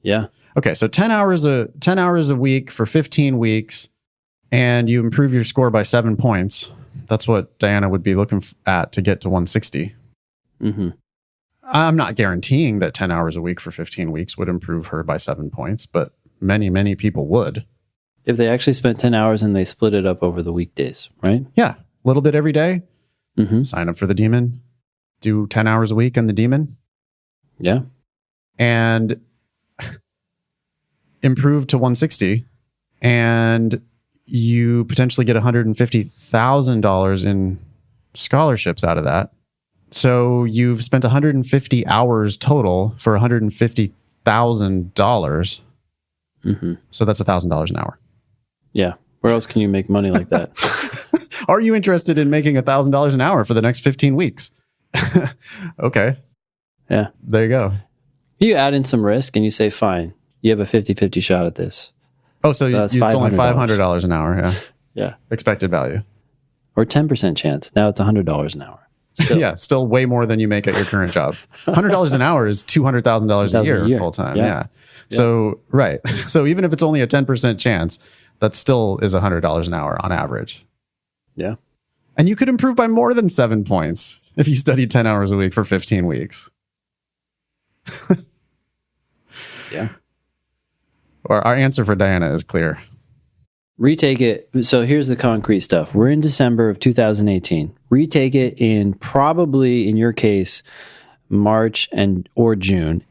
Speaker 1: Yeah.
Speaker 2: Okay, so 10 hours a week for 15 weeks, and you improve your score by 7 points. That's what Diana would be looking at to get to 160.
Speaker 1: Mm-hmm.
Speaker 2: I'm not guaranteeing that 10 hours a week for 15 weeks would improve her by 7 points, but many, many people would.
Speaker 1: If they actually spent 10 hours and they split it up over the weekdays, right?
Speaker 2: Yeah, a little bit every day.
Speaker 1: Mm-hmm.
Speaker 2: Sign up for the demon. Do 10 hours a week on the demon.
Speaker 1: Yeah.
Speaker 2: And improve to 160, and you potentially get $150,000 in scholarships out of that. So you've spent 150 hours total for $150,000.
Speaker 1: Mm-hmm.
Speaker 2: So that's $1,000 an hour.
Speaker 1: Yeah. Where else can you make money like that?
Speaker 2: Are you interested in making $1,000 an hour for the next 15 weeks? Okay.
Speaker 1: Yeah.
Speaker 2: There you go.
Speaker 1: You add in some risk and you say, fine, you have a 50-50 shot at this.
Speaker 2: Oh, so it's only $500 an hour. Yeah.
Speaker 1: Yeah.
Speaker 2: Expected value.
Speaker 1: Or 10% chance. Now it's $100 an hour. Still.
Speaker 2: Yeah. Still way more than you make at your current job. $100 an hour is $200,000 a year full time. Yeah. So, right. So even if it's only a 10% chance, that still is $100 an hour on average.
Speaker 1: Yeah.
Speaker 2: And you could improve by more than 7 points if you studied 10 hours a week for 15 weeks.
Speaker 1: Yeah.
Speaker 2: Or our answer for Diana is clear.
Speaker 1: Retake it. So here's the concrete stuff. We're in December of 2018. Retake it in probably, in your case, March or June.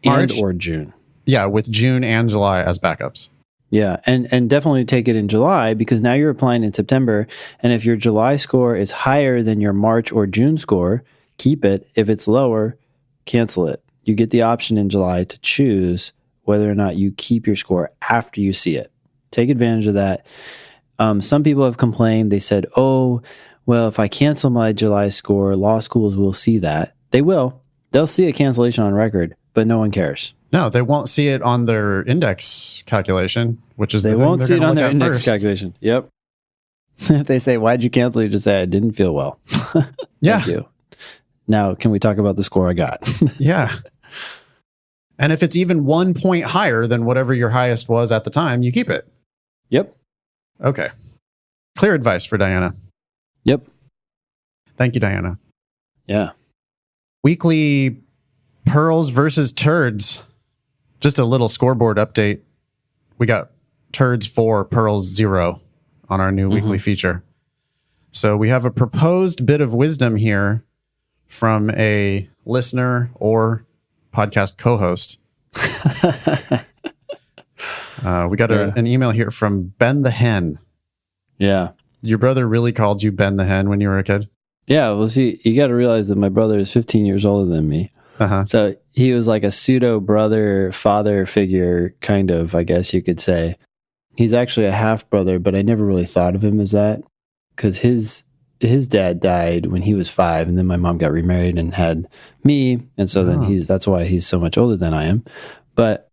Speaker 1: Yeah,
Speaker 2: with June and July as backups.
Speaker 1: Yeah, and definitely take it in July because now you're applying in September. And if your July score is higher than your March or June score, keep it. If it's lower, cancel it. You get the option in July to choose whether or not you keep your score after you see it. Take advantage of that. Some people have complained. They said, oh, well, if I cancel my July score, law schools will see that. They will. They'll see a cancellation on record, but no one cares.
Speaker 2: No, they won't see it on their index calculation, which is
Speaker 1: they won't see it on their index calculation. Yep. If they say, why'd you cancel? You just say, I didn't feel well.
Speaker 2: Yeah.
Speaker 1: Thank you. Now, can we talk about the score I got?
Speaker 2: Yeah. And if it's even 1 point higher than whatever your highest was at the time, you keep it.
Speaker 1: Yep.
Speaker 2: Okay. Clear advice for Diana.
Speaker 1: Yep.
Speaker 2: Thank you, Diana.
Speaker 1: Yeah.
Speaker 2: Weekly pearls versus turds. Just a little scoreboard update. We got turds 4, pearls 0 on our new weekly feature. So we have a proposed bit of wisdom here from a listener or podcast co-host. We got an email here from Ben the Hen.
Speaker 1: Yeah.
Speaker 2: Your brother really called you Ben the Hen when you were a kid?
Speaker 1: Yeah. Well, see, you got to realize that my brother is 15 years older than me.
Speaker 2: Uh-huh.
Speaker 1: So he was like a pseudo brother, father figure, kind of, I guess you could say. He's actually a half brother, but I never really thought of him as that because his dad died when he was 5, and then my mom got remarried and had me, and so then that's why he's so much older than I am. But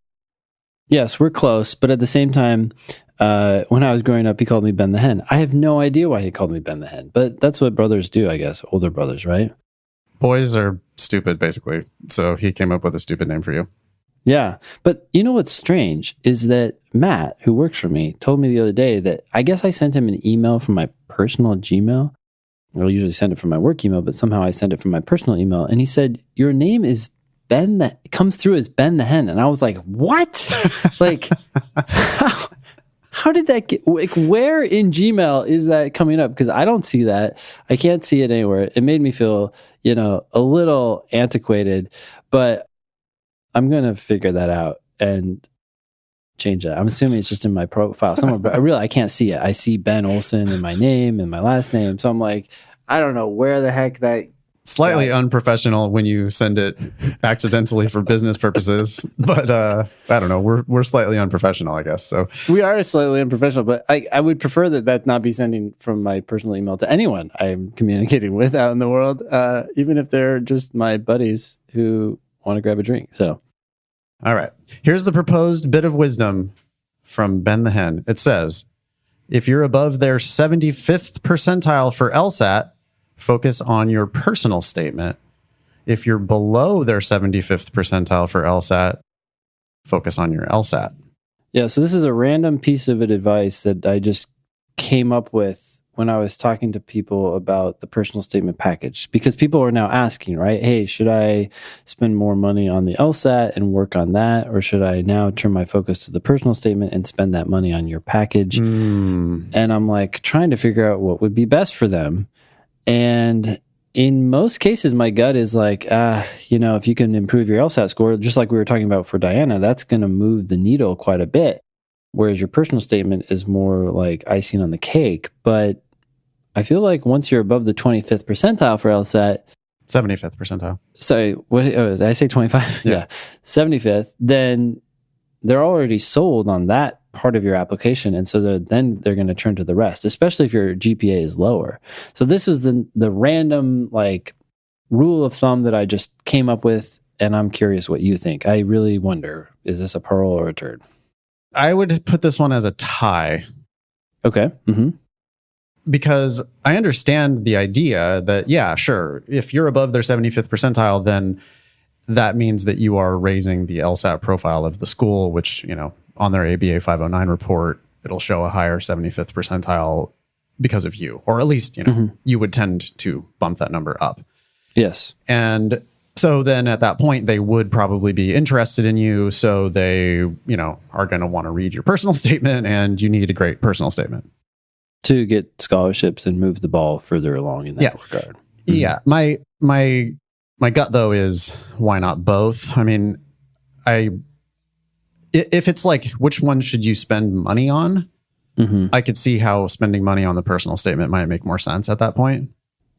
Speaker 1: yes, we're close. But at the same time, when I was growing up, he called me Ben the Hen. I have no idea why he called me Ben the Hen, but that's what brothers do, I guess. Older brothers, right?
Speaker 2: Boys are stupid, basically. So he came up with a stupid name for you.
Speaker 1: Yeah. But you know what's strange is that Matt, who works for me, told me the other day that I guess I sent him an email from my personal Gmail. I'll usually send it from my work email, but somehow I sent it from my personal email. And he said, your name is Ben it comes through as Ben the Hen. And I was like, what? Like, how did that get, like, where in Gmail is that coming up? Because I don't see that. I can't see it anywhere. It made me feel, a little antiquated, but I'm going to figure that out and change that. I'm assuming it's just in my profile somewhere, but I can't see it. I see Ben Olson in my name and my last name. So I'm like, I don't know where the heck that.
Speaker 2: Slightly unprofessional when you send it accidentally for business purposes, but I don't know. We're slightly unprofessional, I guess. So
Speaker 1: we are slightly unprofessional, but I would prefer that not be sending from my personal email to anyone I'm communicating with out in the world, even if they're just my buddies who want to grab a drink. So,
Speaker 2: all right. Here's the proposed bit of wisdom from Ben the Hen. It says, if you're above their 75th percentile for LSAT, focus on your personal statement. If you're below their 75th percentile for LSAT, focus on your LSAT.
Speaker 1: Yeah, so this is a random piece of advice that I just came up with when I was talking to people about the personal statement package, because people are now asking, right? Hey, should I spend more money on the LSAT and work on that? Or should I now turn my focus to the personal statement and spend that money on your package? And I'm like trying to figure out what would be best for them. And in most cases, my gut is like, if you can improve your LSAT score, just like we were talking about for Diana, that's going to move the needle quite a bit. Whereas your personal statement is more like icing on the cake. But I feel like once you're above the 25th percentile for LSAT,
Speaker 2: 75th percentile.
Speaker 1: Sorry, did I say 25? Yeah. 75th, then they're already sold on that part of your application. And so then they're going to turn to the rest, especially if your GPA is lower. So this is the random like rule of thumb that I just came up with. And I'm curious what you think. I really wonder, is this a pearl or a turd?
Speaker 2: I would put this one as a tie.
Speaker 1: Okay. Mm-hmm.
Speaker 2: Because I understand the idea that, yeah, sure, if you're above their 75th percentile, then that means that you are raising the LSAT profile of the school, which, on their ABA 509 report, it'll show a higher 75th percentile because of you, or at least, you would tend to bump that number up.
Speaker 1: Yes.
Speaker 2: And so then at that point, they would probably be interested in you. So they, are going to want to read your personal statement, and you need a great personal statement
Speaker 1: to get scholarships and move the ball further along in that regard. Mm-hmm.
Speaker 2: Yeah. My gut though is, why not both? I mean, if it's like, which one should you spend money on? Mm-hmm. I could see how spending money on the personal statement might make more sense at that point.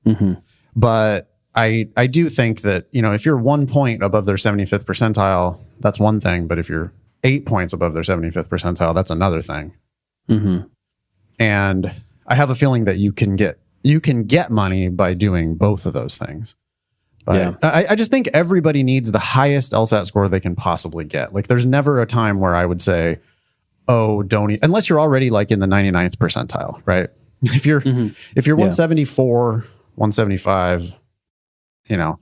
Speaker 2: Mm-hmm. But I do think that, if you're 1 point above their 75th percentile, that's one thing. But if you're 8 points above their 75th percentile, that's another thing. Mm-hmm. And I have a feeling that you can get money by doing both of those things. But I just think everybody needs the highest LSAT score they can possibly get. Like, there's never a time where I would say, oh, unless you're already like in the 99th percentile, right? If you're
Speaker 1: Mhm.
Speaker 2: if you're
Speaker 1: Yeah.
Speaker 2: 174, 175, you know,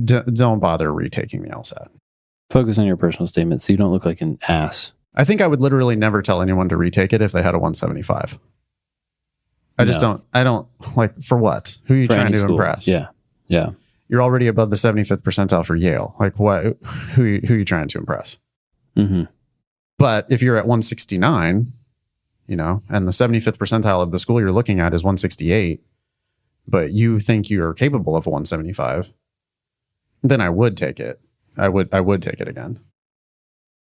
Speaker 2: don't bother retaking the LSAT.
Speaker 1: Focus on your personal statement so you don't look like an ass.
Speaker 2: I think I would literally never tell anyone to retake it if they had a 175. I don't like, for what? Who are you
Speaker 1: For
Speaker 2: trying
Speaker 1: any
Speaker 2: to
Speaker 1: school.
Speaker 2: impress?
Speaker 1: Yeah. Yeah.
Speaker 2: You're already above the 75th percentile for Yale. Like what? Who are you trying to impress?
Speaker 1: Mm-hmm.
Speaker 2: But if you're at 169, you know, and the 75th percentile of the school you're looking at is 168, but you think you're capable of a 175, then I would take it. I would take it again.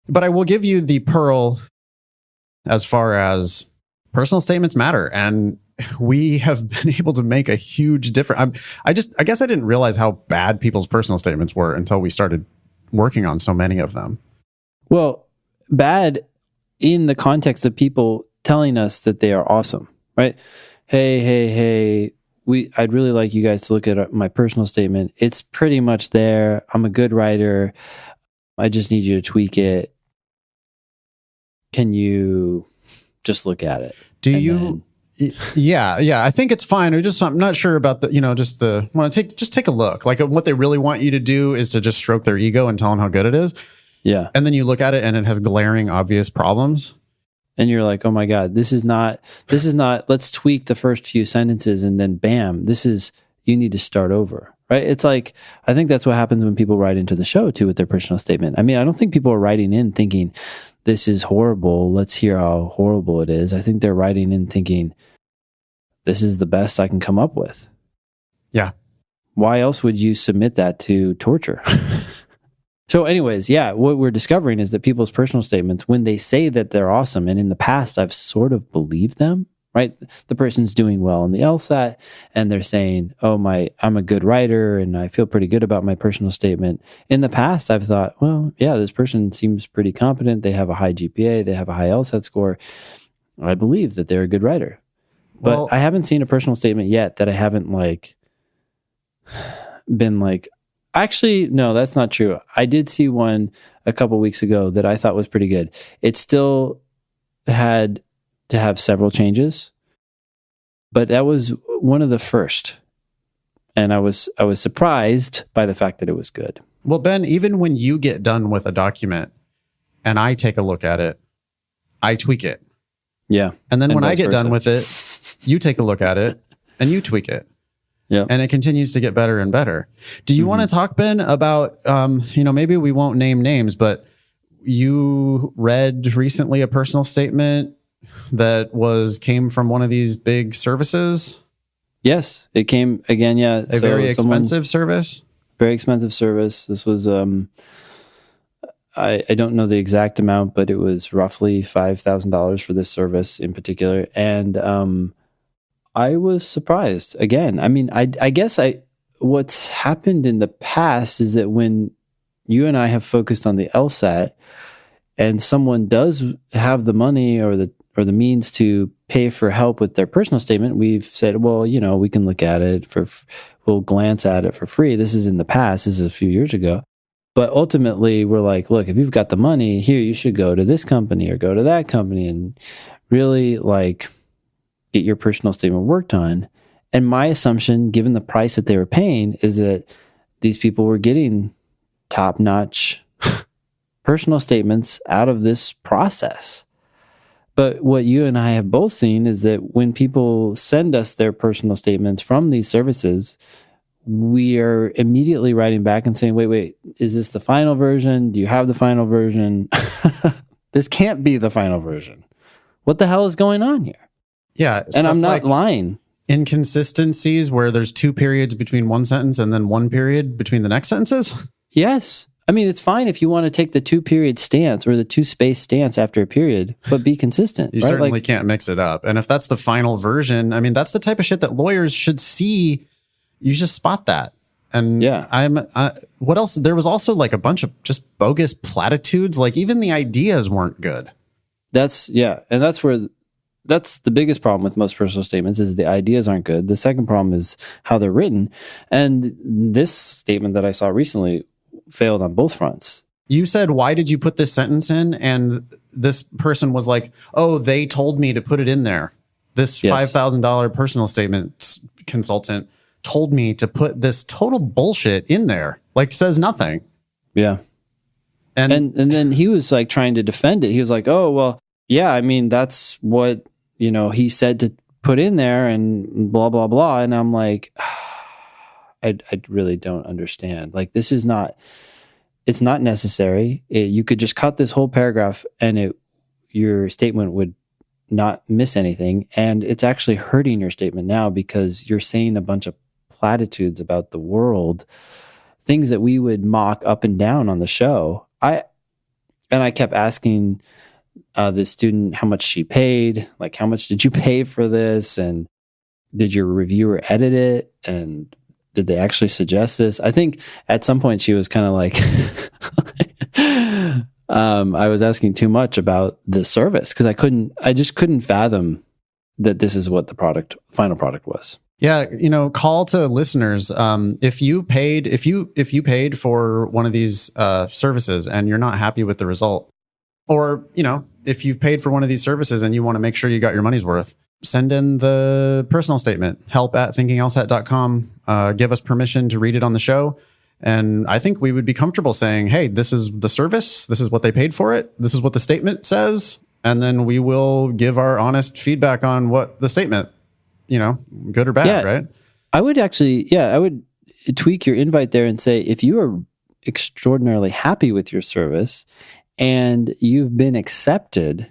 Speaker 2: But I will give you the pearl as far as personal statements matter. And we have been able to make a huge difference. I guess I didn't realize how bad people's personal statements were until we started working on so many of them.
Speaker 1: Well, bad in the context of people telling us that they are awesome, right? Hey, I'd really like you guys to look at my personal statement. It's pretty much there. I'm a good writer. I just need you to tweak it. Can you just look at it?
Speaker 2: Yeah. I think it's fine. I'm not sure about just take a look. Like what they really want you to do is to just stroke their ego and tell them how good it is.
Speaker 1: Yeah.
Speaker 2: And then you look at it and it has glaring, obvious problems.
Speaker 1: And you're like, oh my God, this is not, let's tweak the first few sentences and then bam, you need to start over, right? It's like, I think that's what happens when people write into the show too with their personal statement. I mean, I don't think people are writing in thinking, this is horrible. Let's hear how horrible it is. I think they're writing in thinking, this is the best I can come up with.
Speaker 2: Yeah.
Speaker 1: Why else would you submit that to torture? So anyways, yeah, what we're discovering is that people's personal statements, when they say that they're awesome, and in the past I've sort of believed them, right? The person's doing well in the LSAT and they're saying, oh, I'm a good writer and I feel pretty good about my personal statement. In the past, I've thought, well, yeah, this person seems pretty competent. They have a high GPA. They have a high LSAT score. I believe that they're a good writer. But I haven't seen a personal statement yet that I haven't been like, actually, no, that's not true. I did see one a couple weeks ago that I thought was pretty good. It still had to have several changes, but that was one of the first. And I was surprised by the fact that it was good.
Speaker 2: Well, Ben, even when you get done with a document and I take a look at it, I tweak it.
Speaker 1: Yeah.
Speaker 2: And then when I get done with it, you take a look at it and you tweak it.
Speaker 1: Yeah.
Speaker 2: And it continues to get better and better. Do you want to talk, Ben, about, maybe we won't name names, but you read recently a personal statement that came from one of these big services?
Speaker 1: Yes, it came again. Yeah.
Speaker 2: A very expensive service.
Speaker 1: Very expensive service. This was, I don't know the exact amount, but it was roughly $5,000 for this service in particular. And, I was surprised again. I mean, I guess what's happened in the past is that when you and I have focused on the LSAT and someone does have the money or the means to pay for help with their personal statement, we've said, well, we can look at it we'll glance at it for free. This is in the past. This is a few years ago. But ultimately we're like, look, if you've got the money here, you should go to this company or go to that company and really get your personal statement worked on. And my assumption, given the price that they were paying, is that these people were getting top-notch personal statements out of this process. But what you and I have both seen is that when people send us their personal statements from these services, we are immediately writing back and saying, wait, is this the final version? Do you have the final version? This can't be the final version. What the hell is going on here?
Speaker 2: Yeah.
Speaker 1: And I'm not lying.
Speaker 2: Inconsistencies where there's 2 periods between one sentence and then 1 period between the next sentences?
Speaker 1: Yes. I mean, it's fine if you want to take the 2-period stance or the 2-space stance after a period, but be consistent.
Speaker 2: You
Speaker 1: right?
Speaker 2: certainly can't mix it up. And if that's the final version, I mean, that's the type of shit that lawyers should see. You just spot that. And yeah, what else? There was also a bunch of just bogus platitudes. Even the ideas weren't good.
Speaker 1: That's the biggest problem with most personal statements is the ideas aren't good. The second problem is how they're written. And this statement that I saw recently failed on both fronts.
Speaker 2: You said, why did you put this sentence in? And this person was like, oh, they told me to put it in there. This
Speaker 1: Yes.
Speaker 2: $5,000 personal statement consultant told me to put this total bullshit in there, like says nothing.
Speaker 1: Yeah. And then he was like trying to defend it. He was like, oh, well, yeah, I mean, that's what, he said to put in there and blah, blah, blah. And I'm like, I really don't understand. Like, this is not, it's not necessary. You could just cut this whole paragraph and your statement would not miss anything. And it's actually hurting your statement now because you're saying a bunch of platitudes about the world, things that we would mock up and down on the show. I kept asking the student how much she paid, like how much did you pay for this, and did your reviewer edit it, and did they actually suggest this? I think at some point she was kind of like, I was asking too much about the service because I just couldn't fathom that this is what the final product was.
Speaker 2: Yeah, call to listeners. If you paid for one of these services and you're not happy with the result, or if you've paid for one of these services and you want to make sure you got your money's worth, send in the personal statement. help@thinkinglsat.com. Give us permission to read it on the show, and I think we would be comfortable saying, "Hey, this is the service. This is what they paid for it. This is what the statement says," and then we will give our honest feedback on what the statement. Good or bad, right?
Speaker 1: I would tweak your invite there and say, if you are extraordinarily happy with your service and you've been accepted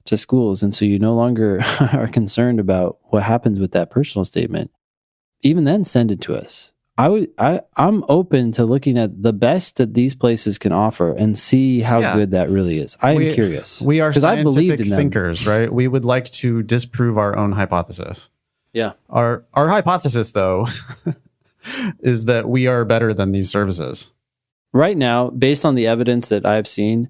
Speaker 1: to schools, and so you no longer are concerned about what happens with that personal statement, even then send it to us. I'm open to looking at the best that these places can offer and see how good that really is. I am curious.
Speaker 2: We are scientific thinkers, right? We would like to disprove our own hypothesis.
Speaker 1: Yeah.
Speaker 2: Our hypothesis, though, is that we are better than these services.
Speaker 1: Right now, based on the evidence that I've seen,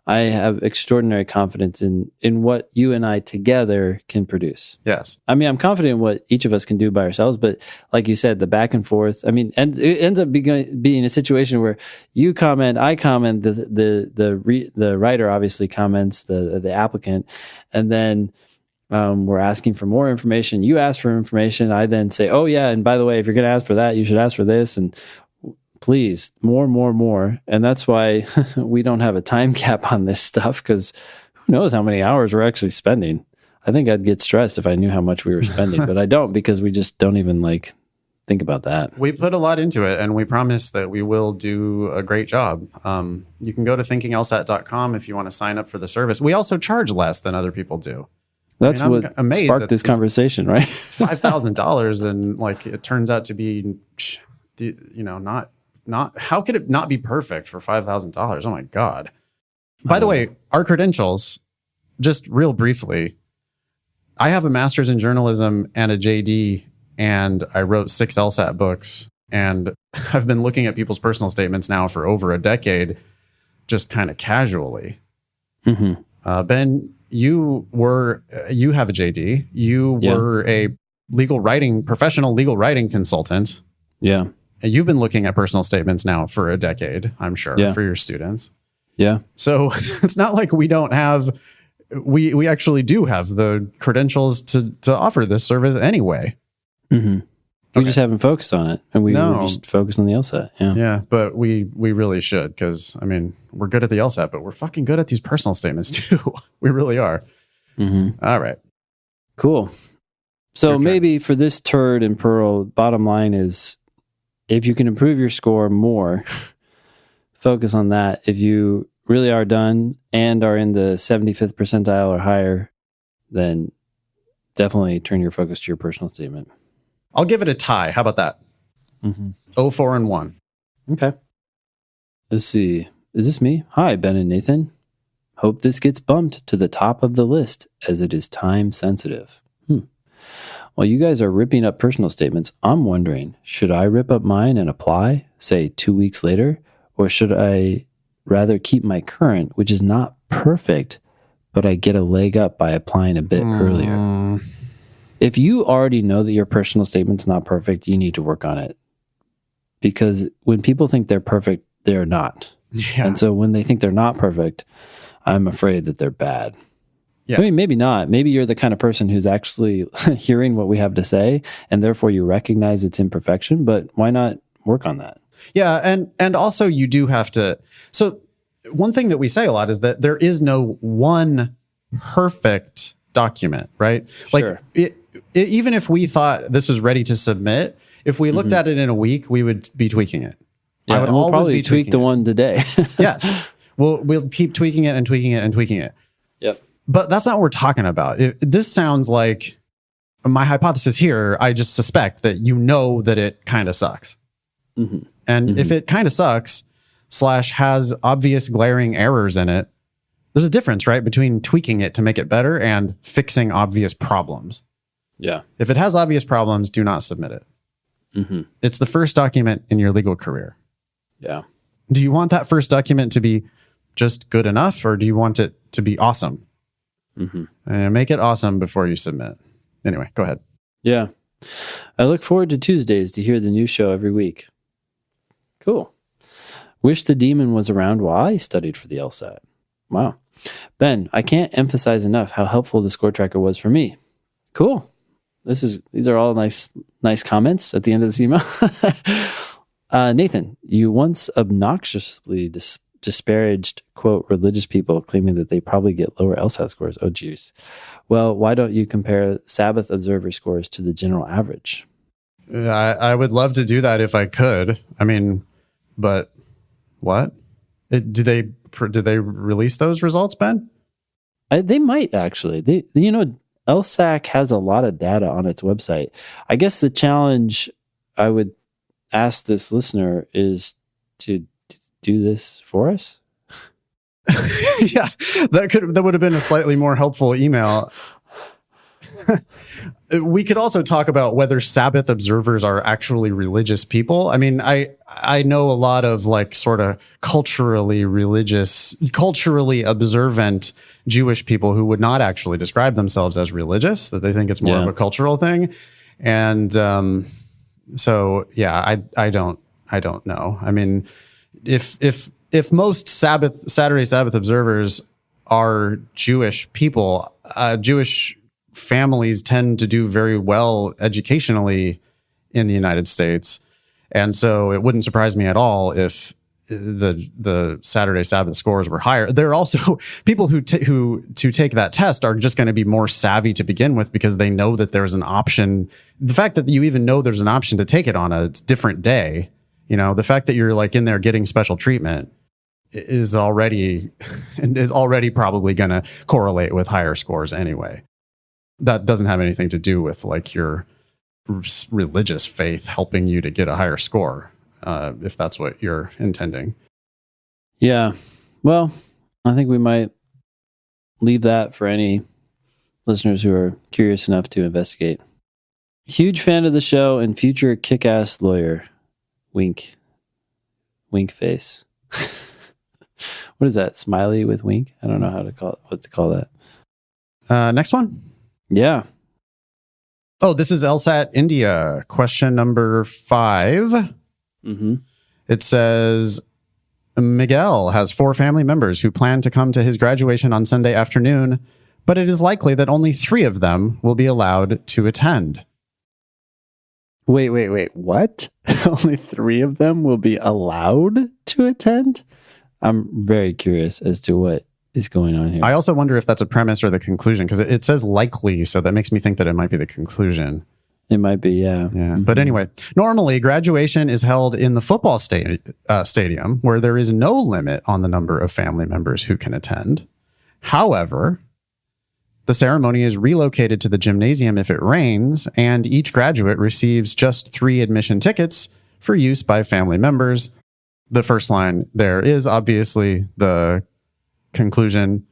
Speaker 1: I have extraordinary confidence in what you and I together can produce.
Speaker 2: Yes.
Speaker 1: I mean, I'm confident in what each of us can do by ourselves, but like you said, the back and forth, I mean, and it ends up being a situation where you comment, I comment, the writer obviously comments, the applicant, and then we're asking for more information. You ask for information. I then say, oh yeah, and by the way, if you're going to ask for that, you should ask for this, and please, more. And that's why we don't have a time cap on this stuff, because who knows how many hours we're actually spending. I think I'd get stressed if I knew how much we were spending, but I don't, because we just don't even think about that.
Speaker 2: We put a lot into it, and we promise that we will do a great job. You can go to thinkinglsat.com if you want to sign up for the service. We also charge less than other people do.
Speaker 1: That's what sparked this conversation, right?
Speaker 2: $5,000, and it turns out to be, not. How could it not be perfect for $5,000? Oh my God! By the way, our credentials, just real briefly, I have a master's in journalism and a JD, and I wrote 6 LSAT books, and I've been looking at people's personal statements now for over a decade, just kind of casually. Mm-hmm. Ben, you have a JD. You were a professional legal writing consultant.
Speaker 1: Yeah.
Speaker 2: And you've been looking at personal statements now for a decade, I'm sure, for your students.
Speaker 1: Yeah.
Speaker 2: So it's not like we don't have, we actually do have the credentials to offer this service anyway.
Speaker 1: Mm-hmm. We just haven't focused on it, and we just focused on the LSAT.
Speaker 2: Yeah, but we really should, because I mean, we're good at the LSAT, but we're fucking good at these personal statements too. We really are. Mm-hmm. All right,
Speaker 1: cool. So maybe for this turd and pearl, bottom line is, if you can improve your score more, focus on that. If you really are done and are in the 75th percentile or higher, then definitely turn your focus to your personal statement.
Speaker 2: I'll give it a tie. How about that? Mm-hmm. 4 and 1.
Speaker 1: Okay. Let's see. Is this me? Hi, Ben and Nathan. Hope this gets bumped to the top of the list, as it is time sensitive. While you guys are ripping up personal statements, I'm wondering, should I rip up mine and apply, say 2 weeks later? Or should I rather keep my current, which is not perfect, but I get a leg up by applying a bit earlier? If you already know that your personal statement's not perfect, you need to work on it. Because when people think they're perfect, they're not. Yeah. And so when they think they're not perfect, I'm afraid that they're bad.
Speaker 2: Yeah.
Speaker 1: I mean, maybe not. Maybe you're the kind of person who's actually hearing what we have to say, and therefore you recognize its imperfection. But why not work on that?
Speaker 2: Yeah, and also you do have to. So one thing that we say a lot is that there is no one perfect document, right?
Speaker 1: Sure.
Speaker 2: Like even if we thought this was ready to submit, if we looked at it in a week, we would be tweaking it.
Speaker 1: Yeah,
Speaker 2: I would
Speaker 1: and we'll
Speaker 2: always
Speaker 1: probably
Speaker 2: be
Speaker 1: tweak the
Speaker 2: tweaking it.
Speaker 1: one today.
Speaker 2: Yes, we'll keep tweaking it and tweaking it and tweaking it.
Speaker 1: Yep.
Speaker 2: But that's not what we're talking about. This sounds like my hypothesis here. I just suspect that you know that it kind of sucks.
Speaker 1: Mm-hmm.
Speaker 2: And if it kind of sucks / has obvious glaring errors in it, there's a difference, right, between tweaking it to make it better and fixing obvious problems.
Speaker 1: Yeah.
Speaker 2: If it has obvious problems, do not submit it.
Speaker 1: Mm-hmm.
Speaker 2: It's the first document in your legal career.
Speaker 1: Yeah.
Speaker 2: Do you want that first document to be just good enough, or do you want it to be awesome?
Speaker 1: Mm-hmm.
Speaker 2: And make it awesome before you submit. Anyway, go ahead.
Speaker 1: Yeah. I look forward to Tuesdays to hear the new show every week. Cool. Wish the demon was around while I studied for the LSAT. Wow. Ben, I can't emphasize enough how helpful the score tracker was for me. Cool. These are all nice comments at the end of this email. Nathan, you once obnoxiously disparaged, quote, religious people, claiming that they probably get lower LSAT scores. Oh, geez. Well, why don't you compare Sabbath observer scores to the general average?
Speaker 2: I would love to do that if I could. I mean, but what? Do they release those results, Ben?
Speaker 1: They might actually. LSAC has a lot of data on its website. I guess the challenge I would ask this listener is to do this for us.
Speaker 2: Yeah, that would have been a slightly more helpful email. We could also talk about whether Sabbath observers are actually religious people. I mean, I know a lot of like sort of culturally observant Jewish people who would not actually describe themselves as religious, that they think it's more of a cultural thing. And so, yeah, I don't know. I mean, if most Saturday Sabbath observers are Jewish people, Jewish families tend to do very well educationally in the United States. And so it wouldn't surprise me at all if the Saturday Sabbath scores were higher. There are also people who take that test are just going to be more savvy to begin with because they know that there's an option. The fact that you even know there's an option to take it on a different day, the fact that you're like in there getting special treatment is already probably going to correlate with higher scores anyway. That doesn't have anything to do with like your religious faith helping you to get a higher score, if that's what you're intending.
Speaker 1: Yeah. Well, I think we might leave that for any listeners who are curious enough to investigate. Huge fan of the show and future kick-ass lawyer. Wink. Wink face. What is that? Smiley with wink? I don't know what to call that.
Speaker 2: Next one.
Speaker 1: Yeah.
Speaker 2: Oh, this is LSAT India. Question number 5.
Speaker 1: Mm-hmm.
Speaker 2: It says, Miguel has 4 family members who plan to come to his graduation on Sunday afternoon, but it is likely that only 3 of them will be allowed to attend.
Speaker 1: Wait. What? Only 3 of them will be allowed to attend? I'm very curious as to what is going on here.
Speaker 2: I also wonder if that's a premise or the conclusion, because it says likely, so that makes me think that it might be the conclusion.
Speaker 1: It might be, yeah.
Speaker 2: Yeah. But anyway, normally graduation is held in the football stadium where there is no limit on the number of family members who can attend. However, the ceremony is relocated to the gymnasium if it rains, and each graduate receives just 3 admission tickets for use by family members. The first line there is obviously the conclusion.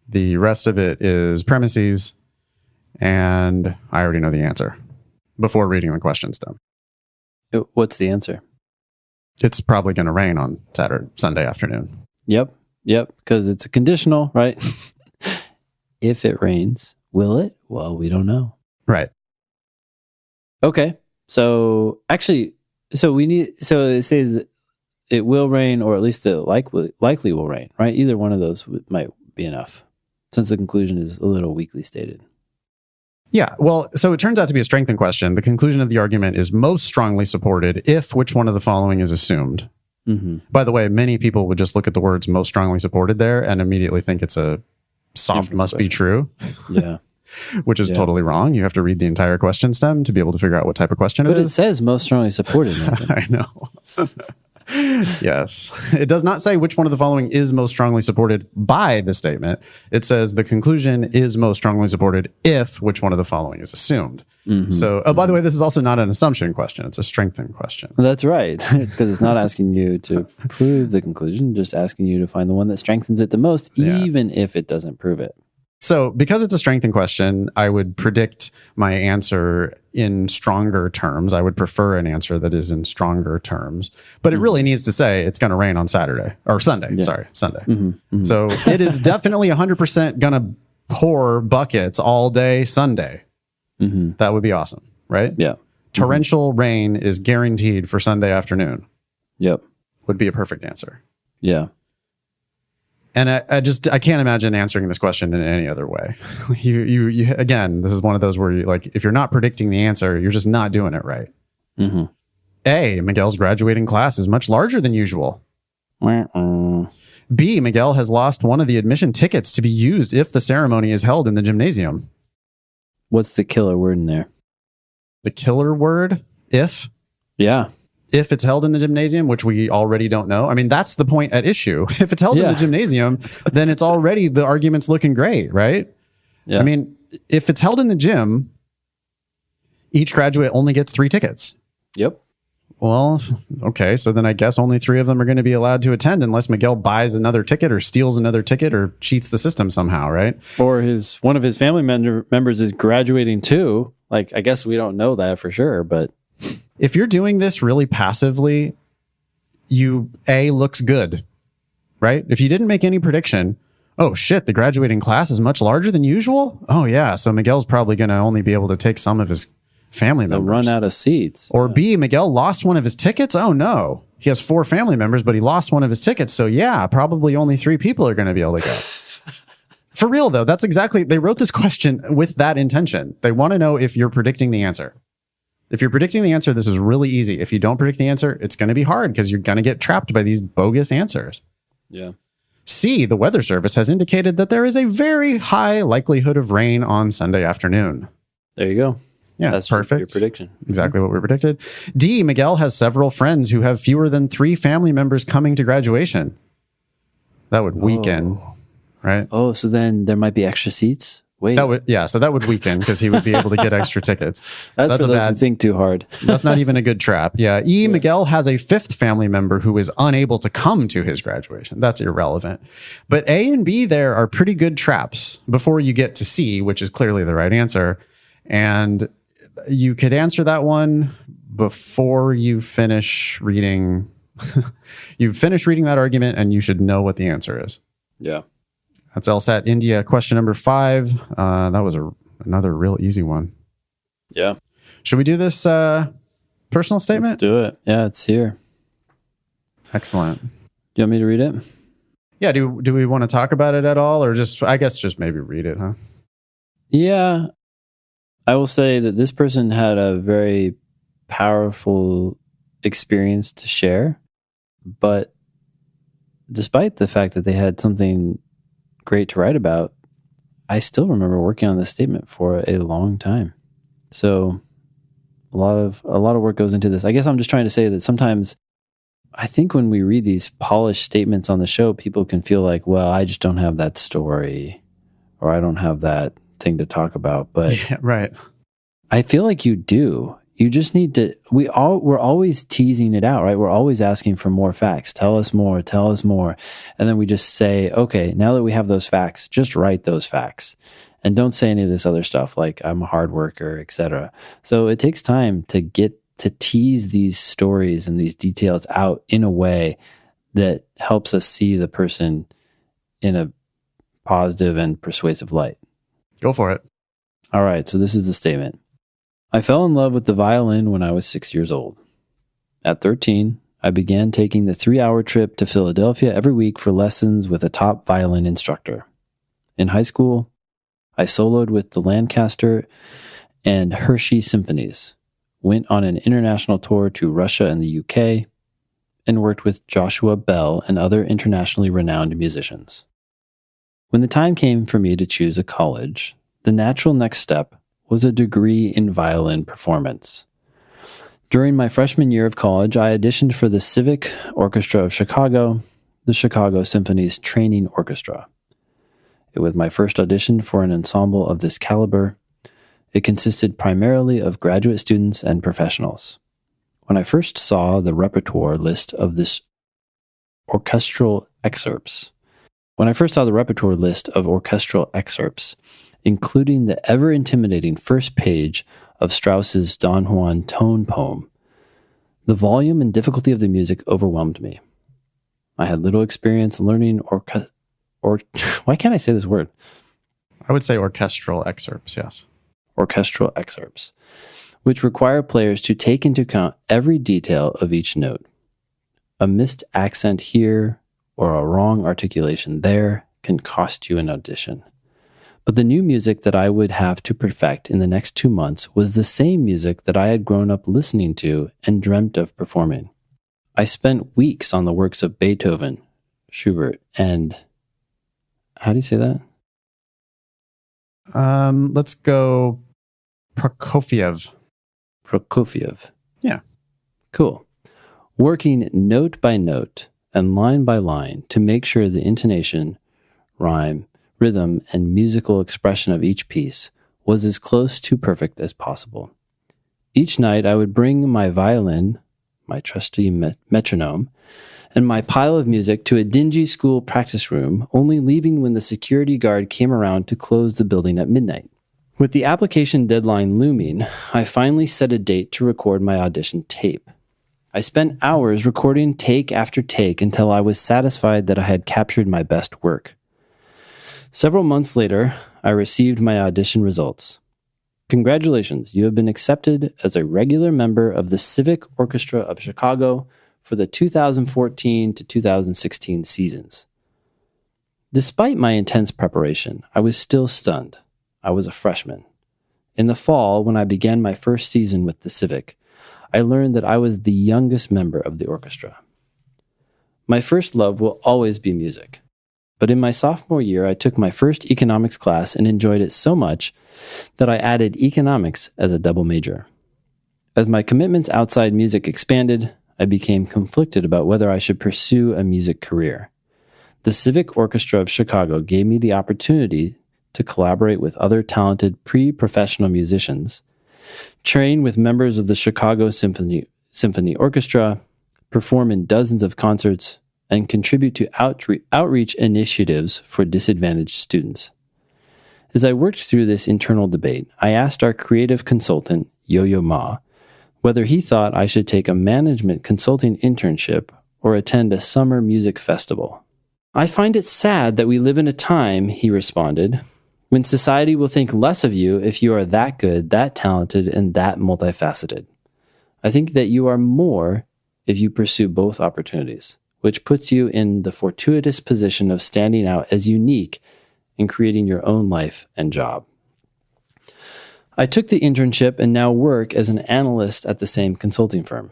Speaker 2: The rest of it is premises, and I already know the answer before reading the questions down.
Speaker 1: What's the answer?
Speaker 2: It's probably going to rain on Sunday afternoon.
Speaker 1: Yep, because it's a conditional, right? If it rains, will it? Well, we don't know.
Speaker 2: Right.
Speaker 1: Okay. So actually, so it says it will rain, or at least the likely will rain, right? Either one of those might be enough. since the conclusion is a little weakly stated.
Speaker 2: Yeah, well, so it turns out to be a strengthened question. The conclusion of the argument is most strongly supported if which one of the following is assumed.
Speaker 1: Mm-hmm.
Speaker 2: By the way, many people would just look at the words most strongly supported there and immediately think it's a soft must be true.
Speaker 1: Yeah.
Speaker 2: Which is totally wrong. You have to read the entire question stem to be able to figure out what type of question it is.
Speaker 1: But it says most strongly supported.
Speaker 2: I know. Yes. It does not say which one of the following is most strongly supported by the statement. It says the conclusion is most strongly supported if which one of the following is assumed. Mm-hmm. So, by the way, this is also not an assumption question. It's a strengthened question.
Speaker 1: That's right. Because it's not asking you to prove the conclusion, just asking you to find the one that strengthens it the most, even if it doesn't prove it.
Speaker 2: So because it's a strengthened question, I would predict my answer in stronger terms. I would prefer an answer that is in stronger terms. But it really needs to say it's going to rain on Saturday or Sunday. Yeah. Sorry, Sunday. Mm-hmm. Mm-hmm. So it is definitely 100% going to pour buckets all day Sunday. Mm-hmm. That would be awesome, right?
Speaker 1: Yeah.
Speaker 2: Torrential rain is guaranteed for Sunday afternoon.
Speaker 1: Yep.
Speaker 2: Would be a perfect answer.
Speaker 1: Yeah.
Speaker 2: And I can't imagine answering this question in any other way. You again, this is one of those where you like, if you're not predicting the answer, you're just not doing it right. Mm-hmm. A, Miguel's graduating class is much larger than usual. B, Miguel has lost one of the admission tickets to be used if the ceremony is held in the gymnasium.
Speaker 1: What's the killer word in there?
Speaker 2: The killer word? If?
Speaker 1: Yeah.
Speaker 2: If it's held in the gymnasium, which we already don't know. I mean, that's the point at issue. If it's held in the gymnasium, then it's already, the argument's looking great, right? Yeah. I mean, if it's held in the gym, each graduate only gets 3 tickets.
Speaker 1: Yep.
Speaker 2: Well, okay. So then I guess only 3 of them are going to be allowed to attend unless Miguel buys another ticket or steals another ticket or cheats the system somehow, right?
Speaker 1: Or one of his family members is graduating too. Like, I guess we don't know that for sure, but...
Speaker 2: If you're doing this really passively, looks good, right? If you didn't make any prediction, oh shit, the graduating class is much larger than usual. Oh yeah. So Miguel's probably going to only be able to take some of his family members.
Speaker 1: They'll run out of seats.
Speaker 2: Or B, Miguel lost one of his tickets. Oh no, he has 4 family members, but he lost one of his tickets. So yeah, probably only 3 people are going to be able to go. For real though, they wrote this question with that intention. They want to know if you're predicting the answer. If you're predicting the answer, this is really easy. If you don't predict the answer, it's going to be hard because you're going to get trapped by these bogus answers.
Speaker 1: Yeah.
Speaker 2: C, the Weather Service has indicated that there is a very high likelihood of rain on Sunday afternoon.
Speaker 1: There you go.
Speaker 2: Yeah,
Speaker 1: that's
Speaker 2: perfect.
Speaker 1: Your prediction.
Speaker 2: Exactly what we predicted. D, Miguel has several friends who have fewer than 3 family members coming to graduation. That would weaken, right?
Speaker 1: Oh, so then there might be extra seats? Wait.
Speaker 2: So that would weaken because he would be able to get extra tickets.
Speaker 1: That's for those who think too hard.
Speaker 2: That's not even a good trap. Yeah. Miguel has a 5th family member who is unable to come to his graduation. That's irrelevant. But A and B there are pretty good traps before you get to C, which is clearly the right answer. And you could answer that one before you finish reading. You finish reading that argument and you should know what the answer is.
Speaker 1: Yeah.
Speaker 2: That's LSAT India question number 5. That was another real easy one.
Speaker 1: Yeah.
Speaker 2: Should we do this personal statement?
Speaker 1: Let's do it. Yeah, it's here.
Speaker 2: Excellent.
Speaker 1: Do you want me to read it?
Speaker 2: Yeah. Do we want to talk about it at all, or just maybe read it, huh?
Speaker 1: Yeah. I will say that this person had a very powerful experience to share, but despite the fact that they had something great to write about, I still remember working on this statement for a long time. So a lot of work goes into this. I guess I'm just trying to say that sometimes I think when we read these polished statements on the show, people can feel like, well, I just don't have that story or I don't have that thing to talk about. But
Speaker 2: yeah, right.
Speaker 1: I feel like you do. You just need to, we're always teasing it out, right? We're always asking for more facts. Tell us more. And then we just say, okay, now that we have those facts, just write those facts and don't say any of this other stuff like I'm a hard worker, etc. So it takes time to get to tease these stories and these details out in a way that helps us see the person in a positive and persuasive light.
Speaker 2: Go for it.
Speaker 1: All right. So this is the statement. I fell in love with the violin when I was 6 years old. At 13, I began taking the 3-hour trip to Philadelphia every week for lessons with a top violin instructor. In high school, I soloed with the Lancaster and Hershey symphonies, went on an international tour to Russia and the UK, and worked with Joshua Bell and other internationally renowned musicians. When the time came for me to choose a college, the natural next step was a degree in violin performance. During my freshman year of college, I auditioned for the Civic Orchestra of Chicago, the Chicago Symphony's training orchestra. It was my first audition for an ensemble of this caliber. It consisted primarily of graduate students and professionals. When I first saw the repertoire list of this orchestral excerpts, including the ever-intimidating first page of Strauss's Don Juan tone poem, the volume and difficulty of the music overwhelmed me. I had little experience learning why can't I say this word?
Speaker 2: I would say orchestral excerpts, yes.
Speaker 1: Orchestral excerpts, which require players to take into account every detail of each note. A missed accent here or a wrong articulation there can cost you an audition. But the new music that I would have to perfect in the next 2 months was the same music that I had grown up listening to and dreamt of performing. I spent weeks on the works of Beethoven, Schubert, and how do you say that?
Speaker 2: Let's go Prokofiev.
Speaker 1: Prokofiev.
Speaker 2: Yeah.
Speaker 1: Cool. Working note by note and line by line to make sure the intonation, rhyme, rhythm, and musical expression of each piece was as close to perfect as possible. Each night I would bring my violin, my trusty metronome, and my pile of music to a dingy school practice room, only leaving when the security guard came around to close the building at midnight. With the application deadline looming, I finally set a date to record my audition tape. I spent hours recording take after take until I was satisfied that I had captured my best work. Several months later, I received my audition results. Congratulations, you have been accepted as a regular member of the Civic Orchestra of Chicago for the 2014 to 2016 seasons. Despite my intense preparation, I was still stunned. I was a freshman. In the fall, when I began my first season with the Civic, I learned that I was the youngest member of the orchestra. My first love will always be music. But in my sophomore year, I took my first economics class and enjoyed it so much that I added economics as a double major. As my commitments outside music expanded, I became conflicted about whether I should pursue a music career. The Civic Orchestra of Chicago gave me the opportunity to collaborate with other talented pre-professional musicians, train with members of the Chicago Symphony Orchestra, perform in dozens of concerts, and contribute to outreach initiatives for disadvantaged students. As I worked through this internal debate, I asked our creative consultant, Yo-Yo Ma, whether he thought I should take a management consulting internship or attend a summer music festival. I find it sad that we live in a time, he responded, when society will think less of you if you are that good, that talented, and that multifaceted. I think that you are more if you pursue both opportunities, which puts you in the fortuitous position of standing out as unique and creating your own life and job. I took the internship and now work as an analyst at the same consulting firm.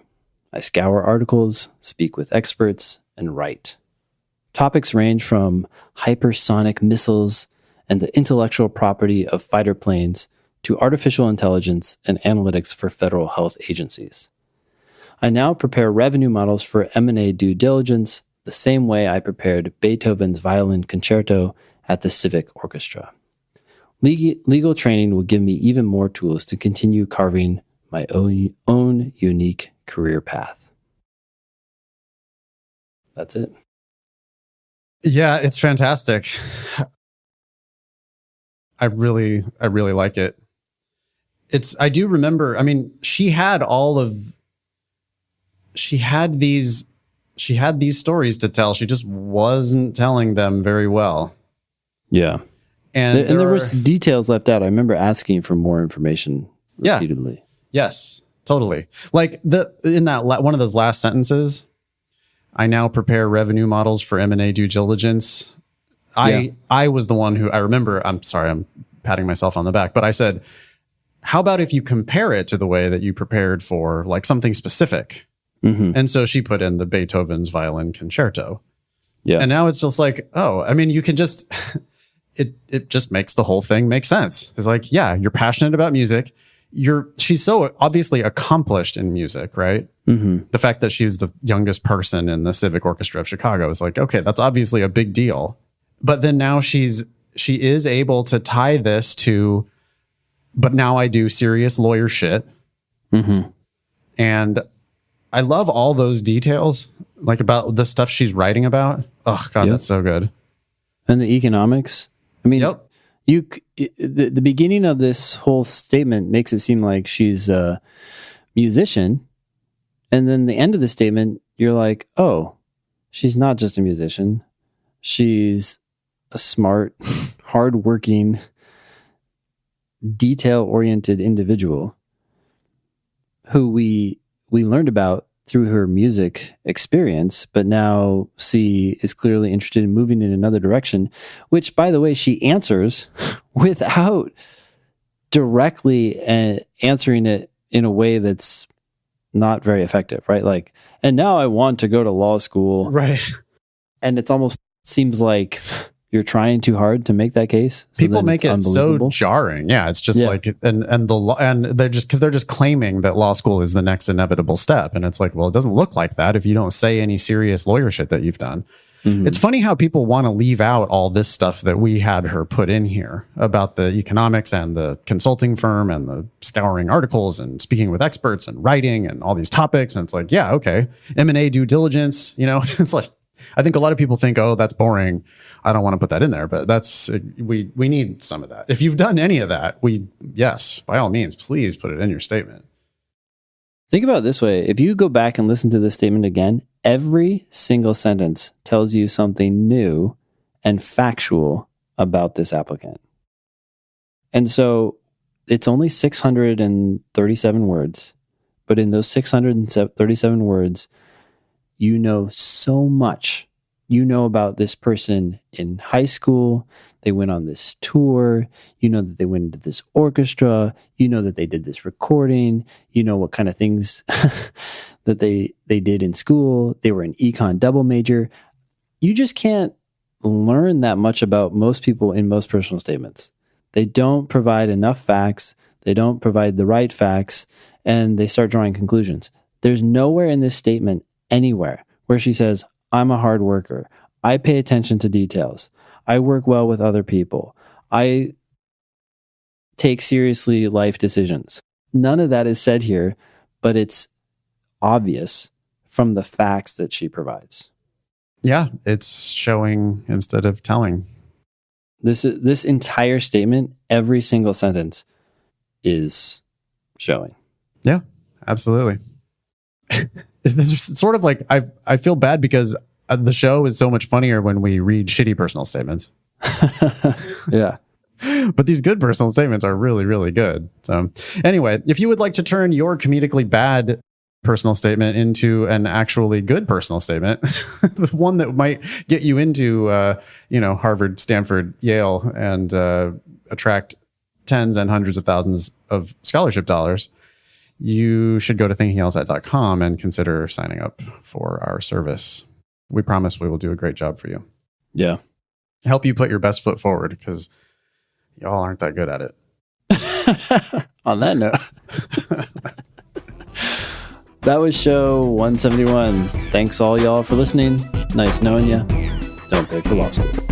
Speaker 1: I scour articles, speak with experts, and write. Topics range from hypersonic missiles and the intellectual property of fighter planes to artificial intelligence and analytics for federal health agencies. I now prepare revenue models for M&A due diligence the same way I prepared Beethoven's violin concerto at the Civic Orchestra. Legal training will give me even more tools to continue carving my own unique career path. That's it.
Speaker 2: Yeah, it's fantastic. I really like it. I do remember, I mean, she had these stories to tell. She just wasn't telling them very well.
Speaker 1: Yeah.
Speaker 2: And
Speaker 1: there was details left out. I remember asking for more information repeatedly.
Speaker 2: Yes, totally. Like one of those last sentences, I now prepare revenue models for M&A due diligence. I was the one who, I remember, I'm sorry, I'm patting myself on the back, but I said, how about if you compare it to the way that you prepared for like something specific?
Speaker 1: Mm-hmm.
Speaker 2: And so she put in the Beethoven's Violin Concerto.
Speaker 1: Yeah.
Speaker 2: And now it's just like, oh, I mean, you can just, it just makes the whole thing make sense. It's like, yeah, you're passionate about music. She's so obviously accomplished in music, right?
Speaker 1: Mm-hmm.
Speaker 2: The fact that she's the youngest person in the Civic Orchestra of Chicago is like, okay, that's obviously a big deal. But then now she is able to tie this to, but now I do serious lawyer shit.
Speaker 1: Mm-hmm.
Speaker 2: And I love all those details, like about the stuff she's writing about. Oh God, that's so good.
Speaker 1: And the economics. I mean, the beginning of this whole statement makes it seem like she's a musician. And then the end of the statement, you're like, oh, she's not just a musician. She's a smart, hardworking, detail-oriented individual who we learned about through her music experience, but now see is clearly interested in moving in another direction, which, by the way, she answers without directly answering it in a way that's not very effective, right? Like, and now I want to go to law school.
Speaker 2: Right.
Speaker 1: And it's almost seems like you're trying too hard to make that case. So
Speaker 2: people make it so jarring. Yeah, it's just like, and they're just claiming that law school is the next inevitable step, and it's like, well, it doesn't look like that if you don't say any serious lawyer shit that you've done. Mm-hmm. It's funny how people want to leave out all this stuff that we had her put in here about the economics and the consulting firm and the scouring articles and speaking with experts and writing and all these topics. And it's like, yeah, okay, M&A due diligence. It's like, I think a lot of people think, oh, that's boring. I don't want to put that in there, but we need some of that. If you've done any of that, yes, by all means, please put it in your statement.
Speaker 1: Think about it this way. If you go back and listen to this statement again, every single sentence tells you something new and factual about this applicant. And so it's only 637 words, but in those 637 words, you know so much. You know about this person in high school. They went on this tour. You know that they went into this orchestra. You know that they did this recording. You know what kind of things that they did in school. They were an econ double major. You just can't learn that much about most people in most personal statements. They don't provide enough facts. They don't provide the right facts, and they start drawing conclusions. There's nowhere in this statement anywhere where she says, I'm a hard worker. I pay attention to details. I work well with other people. I take seriously life decisions. None of that is said here, but it's obvious from the facts that she provides.
Speaker 2: Yeah, it's showing instead of telling.
Speaker 1: This entire statement, every single sentence is showing.
Speaker 2: Yeah, absolutely. It's sort of like I feel bad because the show is so much funnier when we read shitty personal statements.
Speaker 1: Yeah.
Speaker 2: But these good personal statements are really, really good. So anyway, if you would like to turn your comedically bad personal statement into an actually good personal statement, the one that might get you into, Harvard, Stanford, Yale, and attract tens and hundreds of thousands of scholarship dollars, you should go to thinkinglsat.com and consider signing up for our service. We promise we will do a great job for you.
Speaker 1: Yeah.
Speaker 2: Help you put your best foot forward because y'all aren't that good at it.
Speaker 1: On that note, that was show 171. Thanks all y'all for listening. Nice knowing you. Don't pay for law school.